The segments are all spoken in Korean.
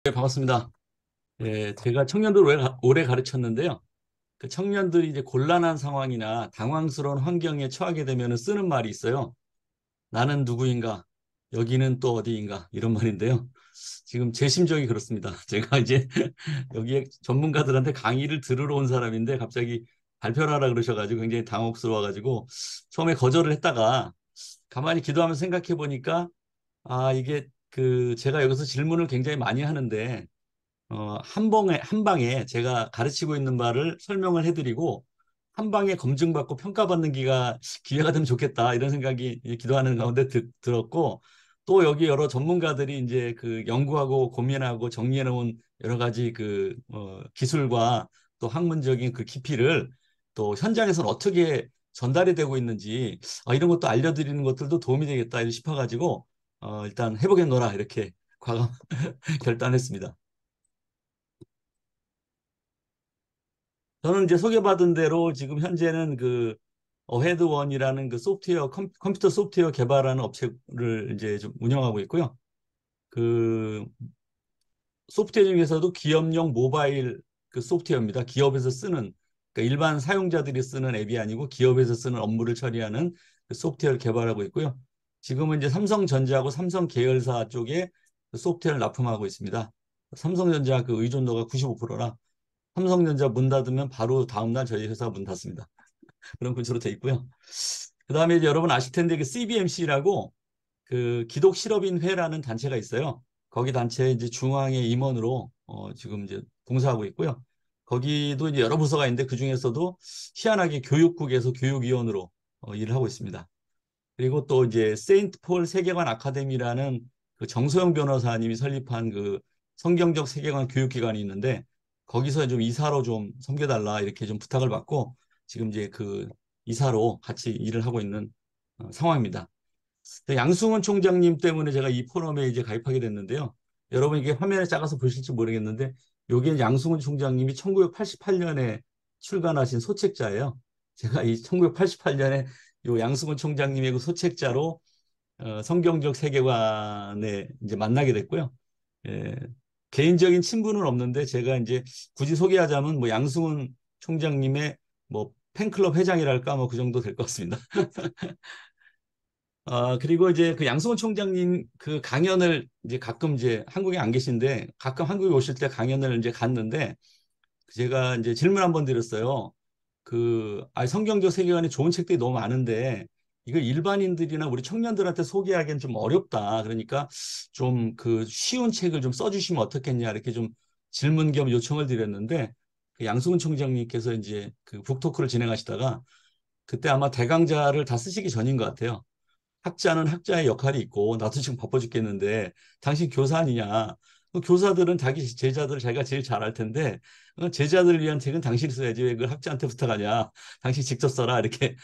네, 반갑습니다. 예, 제가 청년들 오래 가르쳤는데요. 그 청년들이 이제 곤란한 상황이나 당황스러운 환경에 처하게 되면 쓰는 말이 있어요. 나는 누구인가? 여기는 또 어디인가? 이런 말인데요. 지금 제 심정이 그렇습니다. 제가 이제 여기에 전문가들한테 강의를 들으러 온 사람인데 갑자기 발표를 하라 그러셔가지고 굉장히 당혹스러워가지고 처음에 거절을 했다가 가만히 기도하면서 생각해 보니까 이게 제가 여기서 질문을 굉장히 많이 하는데 한 방에 제가 가르치고 있는 바를 설명을 해드리고 한 방에 검증받고 평가받는 기회가 되면 좋겠다 이런 생각이 기도하는 가운데 들었고 또 여기 여러 전문가들이 이제 그 연구하고 고민하고 정리해 놓은 여러 가지 기술과 또 학문적인 그 깊이를 또 현장에서는 어떻게 전달이 되고 있는지 이런 것도 알려드리는 것들도 도움이 되겠다 싶어가지고 일단 해보겠노라 이렇게 과감 결단했습니다. 저는 이제 소개받은 대로 지금 현재는 어헤드원이라는 그 컴퓨터 소프트웨어 개발하는 업체를 이제 좀 운영하고 있고요. 그 소프트웨어 중에서도 기업용 모바일 그 소프트웨어입니다. 기업에서 쓰는 그러니까 일반 사용자들이 쓰는 앱이 아니고 기업에서 쓰는 업무를 처리하는 그 소프트웨어를 개발하고 있고요. 지금은 이제 삼성전자하고 삼성 계열사 쪽에 그 소프트웨어를 납품하고 있습니다. 삼성전자 그 의존도가 95%라 삼성전자 문 닫으면 바로 다음날 저희 회사 문 닫습니다. 그런 구조로 돼 있고요. 그다음에 이제 여러분 아실 텐데 그 CBMC라고 그 기독 실업인회라는 단체가 있어요. 거기 단체 이제 중앙의 임원으로 지금 이제 봉사하고 있고요. 거기도 이제 여러 부서가 있는데 그 중에서도 희한하게 교육국에서 교육위원으로 일을 하고 있습니다. 그리고 또 이제 세인트 폴 세계관 아카데미라는 그 정소영 변호사님이 설립한 그 성경적 세계관 교육기관이 있는데 거기서 좀 이사로 좀 섬겨달라 이렇게 좀 부탁을 받고 지금 이제 그 이사로 같이 일을 하고 있는 상황입니다. 양승원 총장님 때문에 제가 이 포럼에 이제 가입하게 됐는데요. 여러분 이게 화면에 작아서 보실지 모르겠는데 여기는 양승원 총장님이 1988년에 출간하신 소책자예요. 제가 이 1988년에 요 양승원 총장님의 그 소책자로 성경적 세계관에 이제 만나게 됐고요. 예, 개인적인 친분은 없는데 제가 이제 굳이 소개하자면 뭐 양승훈 총장님의 뭐 팬클럽 회장이랄까 뭐 그 정도 될 것 같습니다. 그리고 이제 그 양승훈 총장님 그 강연을 이제 가끔 이제 한국에 안 계신데 가끔 한국에 오실 때 강연을 이제 갔는데 제가 이제 질문 한번 드렸어요. 성경적 세계관에 좋은 책들이 너무 많은데 이걸 일반인들이나 우리 청년들한테 소개하기엔 좀 어렵다. 그러니까 좀 그 쉬운 책을 좀 써주시면 어떻겠냐 이렇게 좀 질문 겸 요청을 드렸는데 그 양승훈 총장님께서 이제 그 북토크를 진행하시다가 그때 아마 대강자를 다 쓰시기 전인 것 같아요. 학자는 학자의 역할이 있고 나도 지금 바빠 죽겠는데 당신 교사 아니냐. 교사들은 자기 제자들을 자기가 제일 잘 알 텐데 제자들을 위한 책은 당신이 써야지 왜 그 학자한테 부탁하냐. 당신 직접 써라 이렇게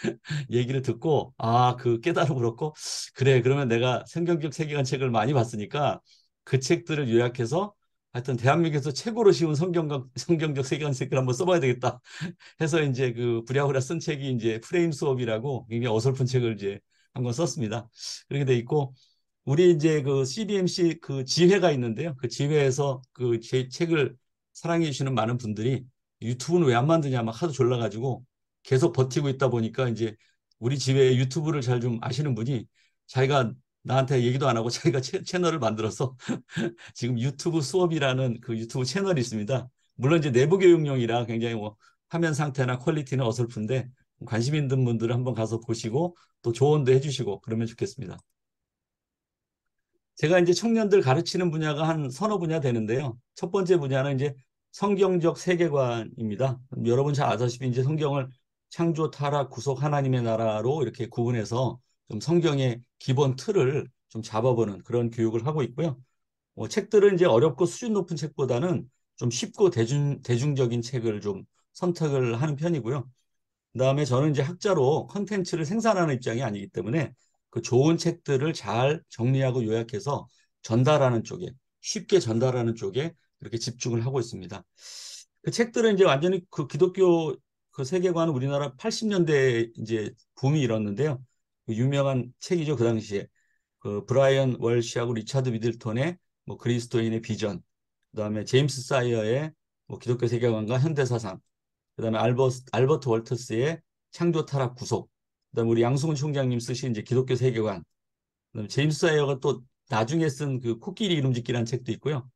얘기를 듣고 그 깨달음을 얻고 그래 그러면 내가 성경적 세계관 책을 많이 봤으니까 그 책들을 요약해서 하여튼 대한민국에서 최고로 쉬운 성경적 세계관 책을 한번 써봐야 되겠다 해서 이제 그 부랴부랴 쓴 책이 이제 프레임 수업이라고 굉장히 어설픈 책을 이제 한 권 썼습니다. 그렇게 돼 있고 우리 이제 그 CBMC 그 지회가 있는데요. 그 지회에서 그 제 책을 사랑해 주시는 많은 분들이 유튜브는 왜 안 만드냐 막 하도 졸라가지고 계속 버티고 있다 보니까 이제 우리 지회에 유튜브를 잘 좀 아시는 분이 자기가 나한테 얘기도 안 하고 자기가 채널을 만들어서 지금 유튜브 수업이라는 그 유튜브 채널이 있습니다. 물론 이제 내부 교육용이라 굉장히 뭐 화면 상태나 퀄리티는 어설픈데 관심 있는 분들은 한번 가서 보시고 또 조언도 해주시고 그러면 좋겠습니다. 제가 이제 청년들 가르치는 분야가 한 서너 분야 되는데요. 첫 번째 분야는 이제 성경적 세계관입니다. 여러분 잘 아시다시피 이제 성경을 창조, 타락, 구속, 하나님의 나라로 이렇게 구분해서 좀 성경의 기본 틀을 좀 잡아보는 그런 교육을 하고 있고요. 책들은 이제 어렵고 수준 높은 책보다는 좀 쉽고 대중적인 책을 좀 선택을 하는 편이고요. 그다음에 저는 이제 학자로 컨텐츠를 생산하는 입장이 아니기 때문에 그 좋은 책들을 잘 정리하고 요약해서 전달하는 쪽에 쉽게 전달하는 쪽에 그렇게 집중을 하고 있습니다. 그 책들은 이제 완전히 그 기독교 그 세계관은 우리나라 80년대에 이제 붐이 일었는데요. 그 유명한 책이죠. 그 당시에 그 브라이언 월시하고 리차드 미들턴의 뭐 그리스도인의 비전, 그다음에 제임스 사이어의 뭐 기독교 세계관과 현대 사상, 그다음에 알버트 월터스의 창조 타락 구속, 그다음에 우리 양승훈 총장님 쓰신 이제 기독교 세계관, 그다음에 제임스 사이어가 또 나중에 쓴 그 코끼리 이름 짓기라는 책도 있고요.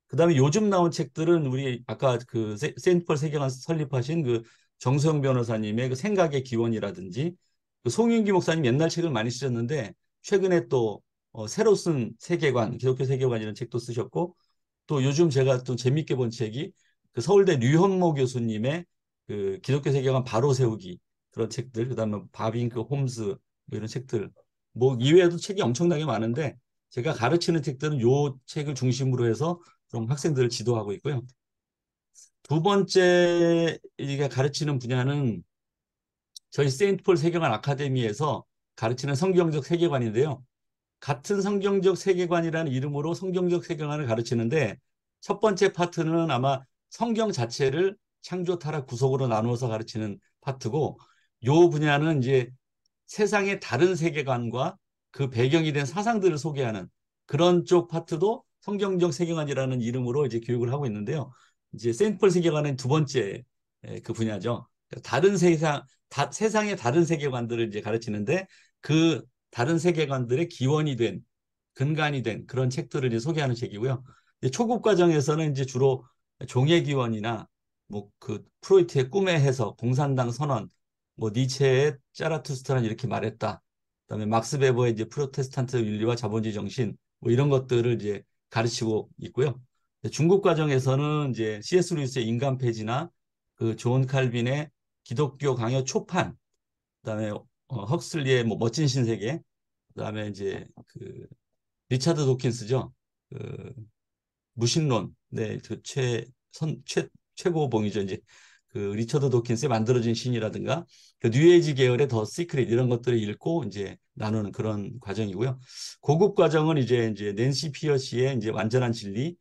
그다음에 요즘 나온 책들은 우리 아까 그 세인트폴 세계관 설립하신 그 정소영 변호사님의 그 생각의 기원이라든지, 그 송윤기 목사님 옛날 책을 많이 쓰셨는데 최근에 또 새로 쓴 세계관, 기독교 세계관이라는 책도 쓰셨고, 또 요즘 제가 또 재밌게 본 책이 그 서울대 류현모 교수님의 그 기독교 세계관 바로 세우기, 그런 책들, 그다음에 바빙크 홈스 뭐 이런 책들, 뭐 이외에도 책이 엄청나게 많은데 제가 가르치는 책들은 요 책을 중심으로 해서 그럼 학생들을 지도하고 있고요. 두 번째 이게 가르치는 분야는 저희 세인트폴 세계관 아카데미에서 가르치는 성경적 세계관인데요. 같은 성경적 세계관이라는 이름으로 성경적 세계관을 가르치는데, 첫 번째 파트는 아마 성경 자체를 창조, 타락, 구속으로 나누어서 가르치는 파트고, 요 분야는 이제 세상의 다른 세계관과 그 배경이 된 사상들을 소개하는 그런 쪽 파트도 성경적 세계관이라는 이름으로 이제 교육을 하고 있는데요. 이제 세인트폴 세계관은 두 번째 그 분야죠. 다른 세상의 다른 세계관들을 이제 가르치는데, 그 다른 세계관들의 기원이 된, 근간이 된 그런 책들을 이제 소개하는 책이고요. 이제 초급 과정에서는 이제 주로 종의 기원이나 뭐 그 프로이트의 꿈의 해석, 공산당 선언, 뭐 니체의 짜라투스트라는 이렇게 말했다. 그다음에 막스 베버의 이제 프로테스탄트 윤리와 자본주의 정신, 뭐 이런 것들을 이제 가르치고 있고요. 중급 과정에서는 이제 C.S. 루이스의 인간 폐지나 그 존 칼빈의 기독교 강요 초판, 그다음에 헉슬리의 뭐 멋진 신세계, 그다음에 이제 그 리차드 도킨스죠. 그 무신론, 네, 그 최고봉이죠. 이제 그 리처드 도킨스의 만들어진 신이라든가 그 뉴에이지 계열의 더 시크릿 이런 것들을 읽고 이제 나누는 그런 과정이고요. 고급 과정은 이제 낸시 피어시의 이제 완전한 진리,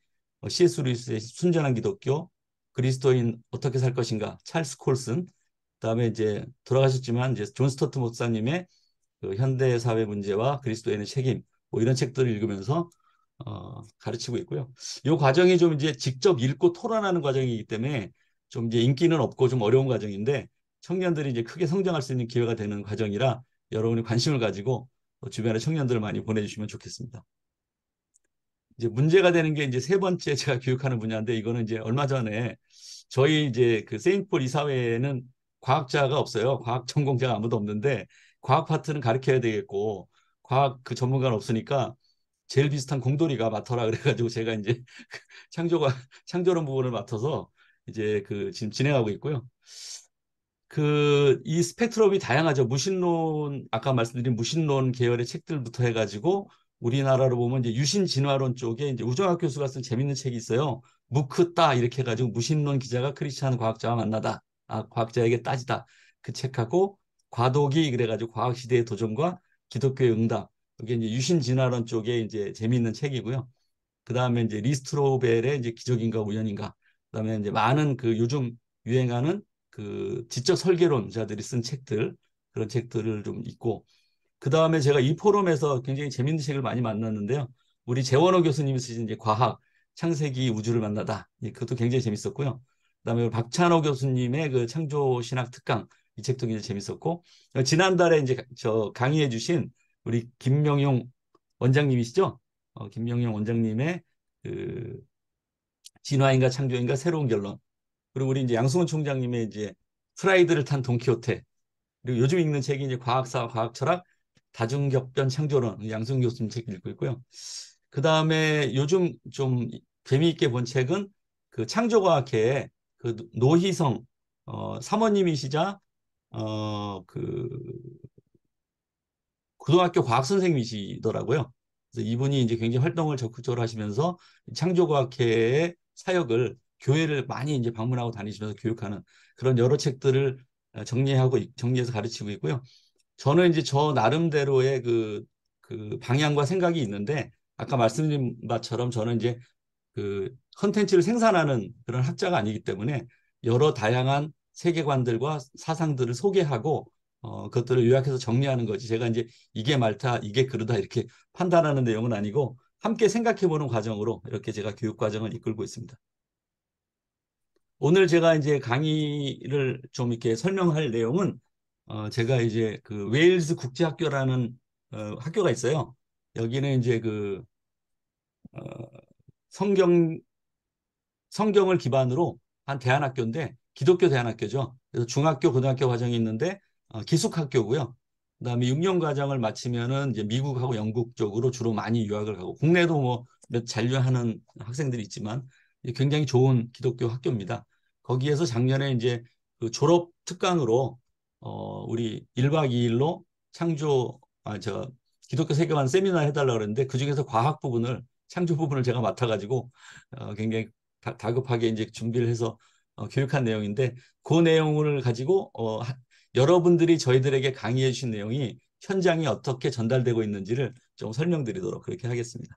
C.S. 루이스의 순전한 기독교, 그리스도인 어떻게 살 것인가, 찰스 콜슨, 그다음에 이제 돌아가셨지만 이제 존 스토트 목사님의 그 현대 사회 문제와 그리스도인의 책임, 뭐 이런 책들을 읽으면서 가르치고 있고요. 이 과정이 좀 이제 직접 읽고 토론하는 과정이기 때문에 좀 이제 인기는 없고 좀 어려운 과정인데, 청년들이 이제 크게 성장할 수 있는 기회가 되는 과정이라 여러분이 관심을 가지고 주변에 청년들을 많이 보내주시면 좋겠습니다. 이제 문제가 되는 게 이제 세 번째 제가 교육하는 분야인데, 이거는 이제 얼마 전에 저희 이제 그 세인트폴 이사회에는 과학자가 없어요. 과학 전공자가 아무도 없는데 과학 파트는 가르쳐야 되겠고 과학 그 전문가는 없으니까 제일 비슷한 공돌이가 맡아라 그래가지고 제가 이제 창조론 부분을 맡아서 이제 그 지금 진행하고 있고요. 그 이 스펙트럼이 다양하죠. 무신론, 아까 말씀드린 무신론 계열의 책들부터 해가지고 우리나라로 보면 이제 유신 진화론 쪽에 이제 우정학 교수가 쓴 재밌는 책이 있어요. 묵크따 이렇게 해가지고 무신론 기자가 크리스찬 과학자와 만나다, 과학자에게 따지다, 그 책하고 과도기 그래가지고 과학 시대의 도전과 기독교의 응답, 이게 이제 유신 진화론 쪽에 이제 재미있는 책이고요. 그 다음에 이제 리스트로벨의 이제 기적인가 우연인가. 그 다음에 이제 많은 그 요즘 유행하는 그 지적 설계론자들이 쓴 책들, 그런 책들을 좀 읽고, 그 다음에 제가 이 포럼에서 굉장히 재밌는 책을 많이 만났는데요. 우리 재원호 교수님이 쓰신 이제 과학, 창세기 우주를 만나다. 그것도 굉장히 재밌었고요. 그다음에 박찬호 교수님의 그 창조신학 특강, 이 책도 굉장히 재밌었고, 지난달에 이제 저 강의해 주신 우리 김명용 원장님이시죠? 김명용 원장님의 그 진화인가 창조인가 새로운 결론. 그리고 우리 이제 양승훈 총장님의 이제 프라이드를 탄 돈키호테. 그리고 요즘 읽는 책이 이제 과학사, 과학철학, 다중격변 창조론, 양승훈 교수님 책 읽고 있고요. 그 다음에 요즘 좀 재미있게 본 책은 그 창조과학회의 그 노희성 사모님이시자 그 고등학교 과학 선생님이시더라고요. 그래서 이분이 이제 굉장히 활동을 적극적으로 하시면서 창조과학회의 사역을, 교회를 많이 이제 방문하고 다니시면서 교육하는 그런 여러 책들을 정리해서 가르치고 있고요. 저는 이제 저 나름대로의 그 방향과 생각이 있는데, 아까 말씀드린 바처럼 저는 이제 그 컨텐츠를 생산하는 그런 학자가 아니기 때문에 여러 다양한 세계관들과 사상들을 소개하고 그것들을 요약해서 정리하는 거지. 제가 이제 이게 맞다, 이게 그르다 이렇게 판단하는 내용은 아니고 함께 생각해보는 과정으로 이렇게 제가 교육 과정을 이끌고 있습니다. 오늘 제가 이제 강의를 좀 이렇게 설명할 내용은 제가 이제 그 웨일즈 국제학교라는 학교가 있어요. 여기는 이제 그 어, 성경 성경을 기반으로 한 대안학교인데 기독교 대안학교죠. 그래서 중학교, 고등학교 과정이 있는데 기숙학교고요. 그다음에 6년 과정을 마치면은 이제 미국하고 영국 쪽으로 주로 많이 유학을 가고 국내도 뭐 몇 잔류하는 학생들이 있지만 굉장히 좋은 기독교 학교입니다. 거기에서 작년에 이제 그 졸업 특강으로 우리 1박 2일로 창조 저 기독교 세계관 세미나 해달라고 그랬는데 그중에서 과학 부분을 창조 부분을 제가 맡아가지고 굉장히 다급하게 이제 준비를 해서 교육한 내용인데 그 내용을 가지고 여러분들이 저희들에게 강의해 주신 내용이 현장에 어떻게 전달되고 있는지를 좀 설명드리도록 그렇게 하겠습니다.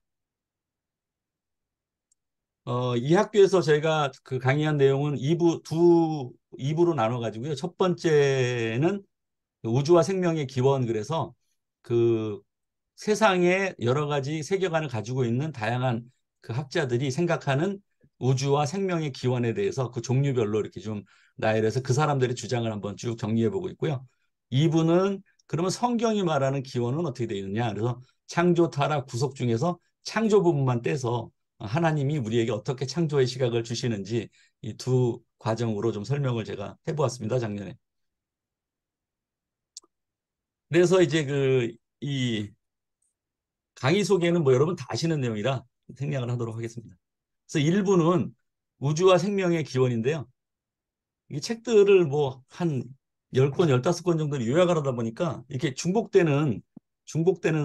이 학교에서 저희가 그 강의한 내용은 2부로 나눠 가지고요. 첫 번째는 우주와 생명의 기원 그래서 그 세상에 여러 가지 세계관을 가지고 있는 다양한 그 학자들이 생각하는 우주와 생명의 기원에 대해서 그 종류별로 이렇게 좀 나열해서 그 사람들의 주장을 한번 쭉 정리해 보고 있고요. 2부는 그러면 성경이 말하는 기원은 어떻게 되어 있느냐. 그래서 창조, 타락, 구속 중에서 창조 부분만 떼서 하나님이 우리에게 어떻게 창조의 시각을 주시는지 이 두 과정으로 좀 설명을 제가 해보았습니다. 작년에. 그래서 이제 이 강의 소개는 뭐 여러분 다 아시는 내용이라 생략을 하도록 하겠습니다. 그래서 1부는 우주와 생명의 기원인데요. 이 책들을 뭐 한 10권, 15권 정도를 요약을 하다 보니까 이렇게 중복되는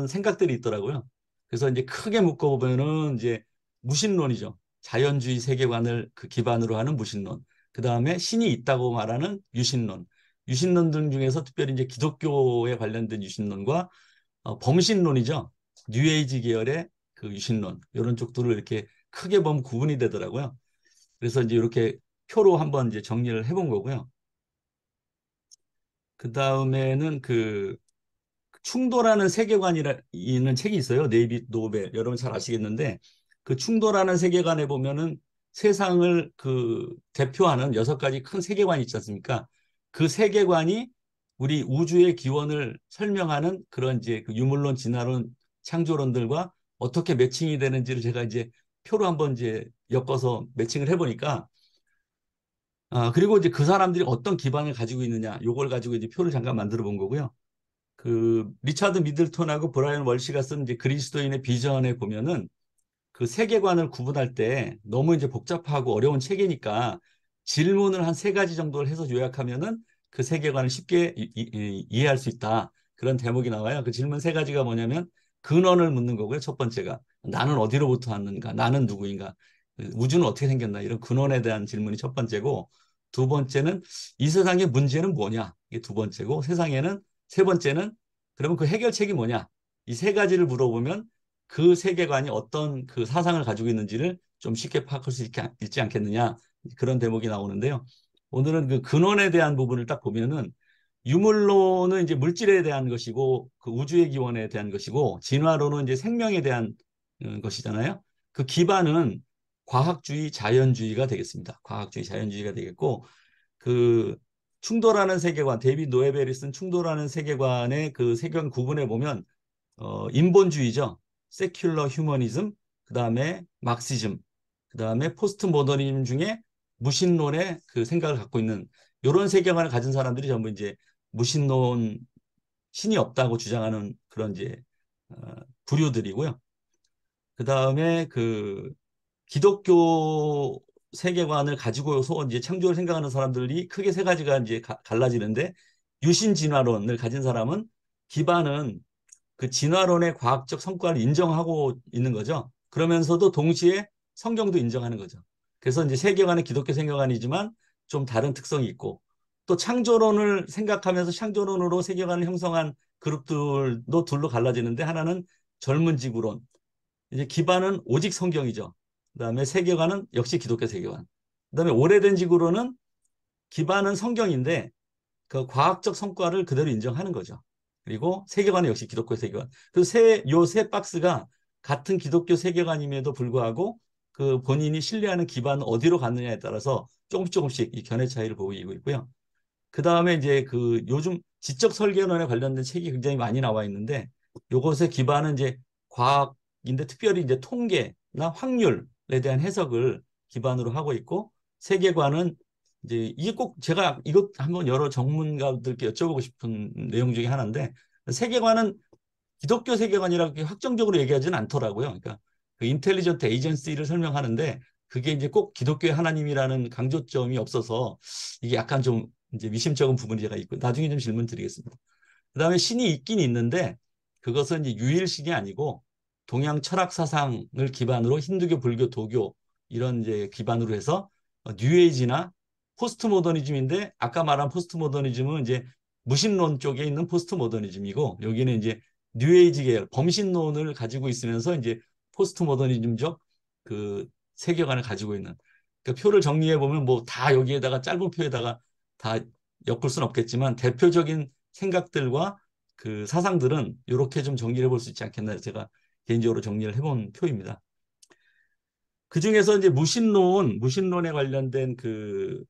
생각들이 있더라고요. 그래서 이제 크게 묶어보면은 이제 무신론이죠. 자연주의 세계관을 그 기반으로 하는 무신론. 그 다음에 신이 있다고 말하는 유신론. 유신론 등 중에서 특별히 이제 기독교에 관련된 유신론과 범신론이죠. 뉴에이지 계열의 그 유신론 이런 쪽들을 이렇게 크게 보면 구분이 되더라고요. 그래서 이제 이렇게 표로 한번 이제 정리를 해본 거고요. 그 다음에는 그 충돌하는 세계관이라는 책이 있어요. 네이비 노벨 여러분 잘 아시겠는데 그 충돌하는 세계관에 보면은 세상을 그 대표하는 6가지 큰 세계관이 있지 않습니까? 그 세계관이 우리 우주의 기원을 설명하는 그런 이제 그 유물론, 진화론, 창조론들과 어떻게 매칭이 되는지를 제가 이제 표로 한번 이제 엮어서 매칭을 해보니까 그리고 이제 그 사람들이 어떤 기반을 가지고 있느냐 요걸 가지고 이제 표를 잠깐 만들어 본 거고요. 그 리차드 미들턴하고 브라이언 월시가 쓴 이제 그리스도인의 비전에 보면은 그 세계관을 구분할 때 너무 이제 복잡하고 어려운 책이니까 질문을 한 3가지 정도를 해서 요약하면은 그 세계관을 쉽게 이해할 수 있다. 그런 대목이 나와요. 그 질문 3가지가 뭐냐면 근원을 묻는 거고요. 첫 번째가 나는 어디로부터 왔는가? 나는 누구인가? 우주는 어떻게 생겼나? 이런 근원에 대한 질문이 첫 번째고 두 번째는 이 세상의 문제는 뭐냐? 이게 두 번째고 세 번째는 그러면 그 해결책이 뭐냐? 이 3가지를 물어보면 그 세계관이 어떤 그 사상을 가지고 있는지를 좀 쉽게 파악할 수 있지 않겠느냐 그런 대목이 나오는데요. 오늘은 그 근원에 대한 부분을 딱 보면은 유물론은 이제 물질에 대한 것이고 그 우주의 기원에 대한 것이고 진화론은 이제 생명에 대한 것이잖아요. 그 기반은 과학주의, 자연주의가 되겠습니다. 과학주의, 자연주의가 되겠고 그 충돌하는 세계관, 데이빗 노에벨이 쓴 충돌하는 세계관의 그 세계관 구분해 보면 인본주의죠. 세큘러 휴머니즘, 그다음에 막시즘, 그다음에 포스트 모더니즘 중에 무신론의 그 생각을 갖고 있는 이런 세계관을 가진 사람들이 전부 이제 무신론 신이 없다고 주장하는 그런 이제 어, 부류들이고요. 그다음에 그 기독교 세계관을 가지고서 이제 창조를 생각하는 사람들이 크게 3가지가 이제 갈라지는데 유신 진화론을 가진 사람은 기반은 그 진화론의 과학적 성과를 인정하고 있는 거죠. 그러면서도 동시에 성경도 인정하는 거죠. 그래서 이제 세계관은 기독교 세계관이지만 좀 다른 특성이 있고 또 창조론을 생각하면서 창조론으로 세계관을 형성한 그룹들도 둘로 갈라지는데 하나는 젊은 지구론. 이제 기반은 오직 성경이죠. 그다음에 세계관은 역시 기독교 세계관. 그다음에 오래된 지구론은 기반은 성경인데 그 과학적 성과를 그대로 인정하는 거죠. 그리고 세계관은 역시 기독교 세계관. 요 세 박스가 같은 기독교 세계관임에도 불구하고 그 본인이 신뢰하는 기반 어디로 갔느냐에 따라서 조금씩 이 견해 차이를 보이고 있고요. 그 다음에 이제 그 요즘 지적 설계론에 관련된 책이 굉장히 많이 나와 있는데 요것의 기반은 이제 과학인데 특별히 이제 통계나 확률에 대한 해석을 기반으로 하고 있고 세계관은 이제 이게 꼭 제가 이것 한번 여러 전문가들께 여쭤보고 싶은 내용 중에 하나인데 세계관은 기독교 세계관이라고 확정적으로 얘기하지는 않더라고요. 그러니까 그 인텔리전트 에이전시를 설명하는데 그게 이제 꼭 기독교의 하나님이라는 강조점이 없어서 이게 약간 좀 이제 미심쩍은 부분이 제가 있고 나중에 좀 질문 드리겠습니다. 그다음에 신이 있긴 있는데 그것은 이제 유일신이 아니고 동양 철학 사상을 기반으로 힌두교, 불교, 도교 이런 이제 기반으로 해서 뉴에이지나 포스트 모더니즘인데 아까 말한 포스트 모더니즘은 이제 무신론 쪽에 있는 포스트 모더니즘이고 여기는 이제 뉴에이지 계열 범신론을 가지고 있으면서 이제 포스트 모더니즘적 그 세계관을 가지고 있는 그러니까 표를 정리해 보면 뭐 다 여기에다가 짧은 표에다가 다 엮을 수는 없겠지만 대표적인 생각들과 그 사상들은 이렇게 좀 정리를 해볼 수 있지 않겠나 제가 개인적으로 정리를 해본 표입니다. 그 중에서 이제 무신론에 관련된 그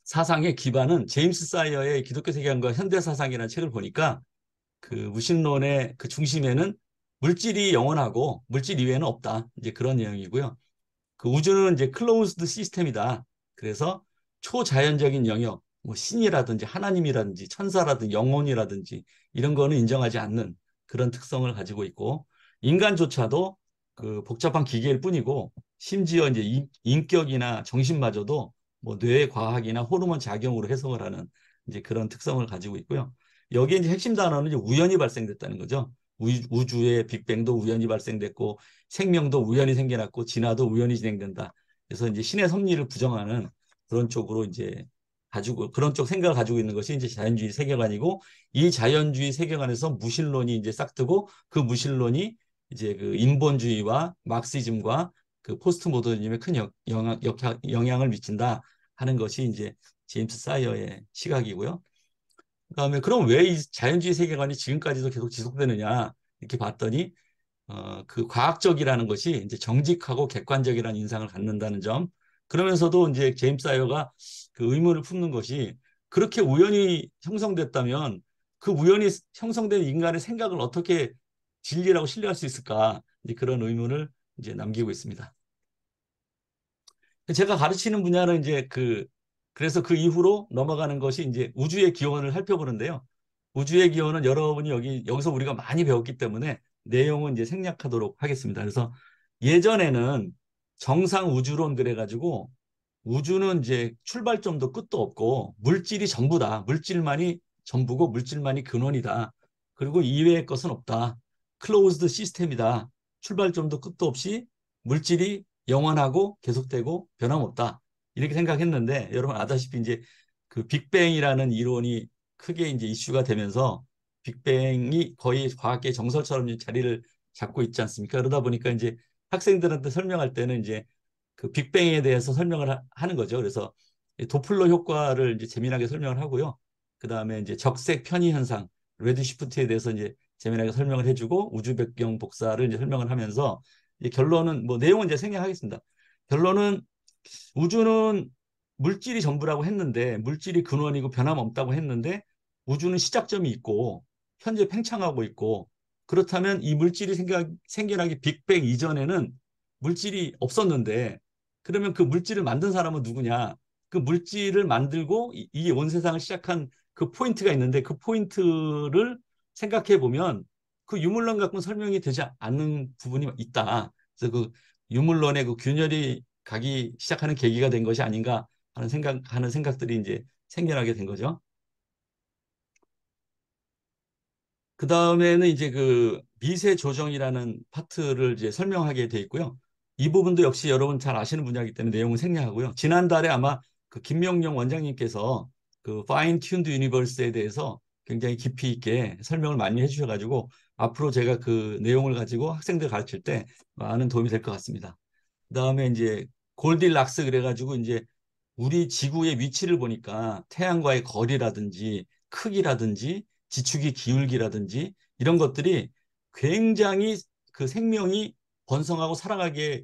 사상의 기반은 제임스 사이어의 기독교 세계관과 현대 사상이라는 책을 보니까 그 무신론의 그 중심에는 물질이 영원하고 물질 이외에는 없다. 이제 그런 내용이고요. 그 우주는 이제 클로우즈드 시스템이다. 그래서 초자연적인 영역, 뭐 신이라든지 하나님이라든지 천사라든지 영혼이라든지 이런 거는 인정하지 않는 그런 특성을 가지고 있고 인간조차도 그 복잡한 기계일 뿐이고 심지어 이제 인격이나 정신마저도 뭐 뇌 과학이나 호르몬 작용으로 해석을 하는 이제 그런 특성을 가지고 있고요. 여기에 이제 핵심 단어는 이제 우연히 발생됐다는 거죠. 우주의 빅뱅도 우연히 발생됐고 생명도 우연히 생겨났고 진화도 우연히 진행된다. 그래서 이제 신의 섭리를 부정하는 그런 쪽으로 이제 가지고 그런 쪽 생각을 가지고 있는 것이 이제 자연주의 세계관이고 이 자연주의 세계관에서 무신론이 이제 싹트고 그 무신론이 이제 그 인본주의와 막시즘과 그 포스트 모더니즘에 큰 영향을 미친다 하는 것이 이제 제임스 사이어의 시각이고요. 그다음에 그럼 왜 이 자연주의 세계관이 지금까지도 계속 지속되느냐 이렇게 봤더니 그 과학적이라는 것이 이제 정직하고 객관적이라는 인상을 갖는다는 점. 그러면서도 이제 제임스 아이어가 그 의문을 품는 것이 그렇게 우연히 형성됐다면 그 우연히 형성된 인간의 생각을 어떻게 진리라고 신뢰할 수 있을까? 이제 그런 의문을 이제 남기고 있습니다. 제가 가르치는 분야는 이제 그래서 그 이후로 넘어가는 것이 이제 우주의 기원을 살펴보는데요. 우주의 기원은 여러분이 여기서 우리가 많이 배웠기 때문에 내용은 이제 생략하도록 하겠습니다. 그래서 예전에는 정상 우주론 그래가지고 우주는 이제 출발점도 끝도 없고 물질이 전부다. 물질만이 전부고 물질만이 근원이다. 그리고 이외의 것은 없다. 클로즈드 시스템이다. 출발점도 끝도 없이 물질이 영원하고 계속되고 변함없다. 이렇게 생각했는데 여러분 아다시피 이제 그 빅뱅이라는 이론이 크게 이제 이슈가 되면서 빅뱅이 거의 과학계 정설처럼 자리를 잡고 있지 않습니까? 그러다 보니까 이제 학생들한테 설명할 때는 이제 그 빅뱅에 대해서 설명을 하는 거죠. 그래서 도플러 효과를 이제 재미나게 설명을 하고요. 그 다음에 이제 적색 편의 현상, 레드시프트에 대해서 이제 재미나게 설명을 해주고 우주 배경 복사를 이제 설명을 하면서 이제 결론은 뭐 내용은 이제 생략하겠습니다. 결론은 우주는 물질이 전부라고 했는데 물질이 근원이고 변함없다고 했는데 우주는 시작점이 있고 현재 팽창하고 있고 그렇다면 이 물질이 생겨나기 빅뱅 이전에는 물질이 없었는데 그러면 그 물질을 만든 사람은 누구냐? 그 물질을 만들고 이 온 세상을 시작한 그 포인트가 있는데 그 포인트를 생각해 보면 그 유물론 갖고는 설명이 되지 않는 부분이 있다. 그래서 그 유물론의 그 균열이 가기 시작하는 계기가 된 것이 아닌가 하는 생각들이 이제 생겨나게 된 거죠. 그 다음에는 이제 그 미세 조정이라는 파트를 이제 설명하게 돼 있고요. 이 부분도 역시 여러분 잘 아시는 분야이기 때문에 내용은 생략하고요. 지난달에 아마 그 김명용 원장님께서 그 Fine Tuned Universe에 대해서 굉장히 깊이 있게 설명을 많이 해주셔가지고 앞으로 제가 그 내용을 가지고 학생들 가르칠 때 많은 도움이 될 것 같습니다. 그다음에 이제 골딜락스 그래가지고 이제 우리 지구의 위치를 보니까 태양과의 거리라든지 크기라든지 지축의 기울기라든지 이런 것들이 굉장히 그 생명이 번성하고 살아가기에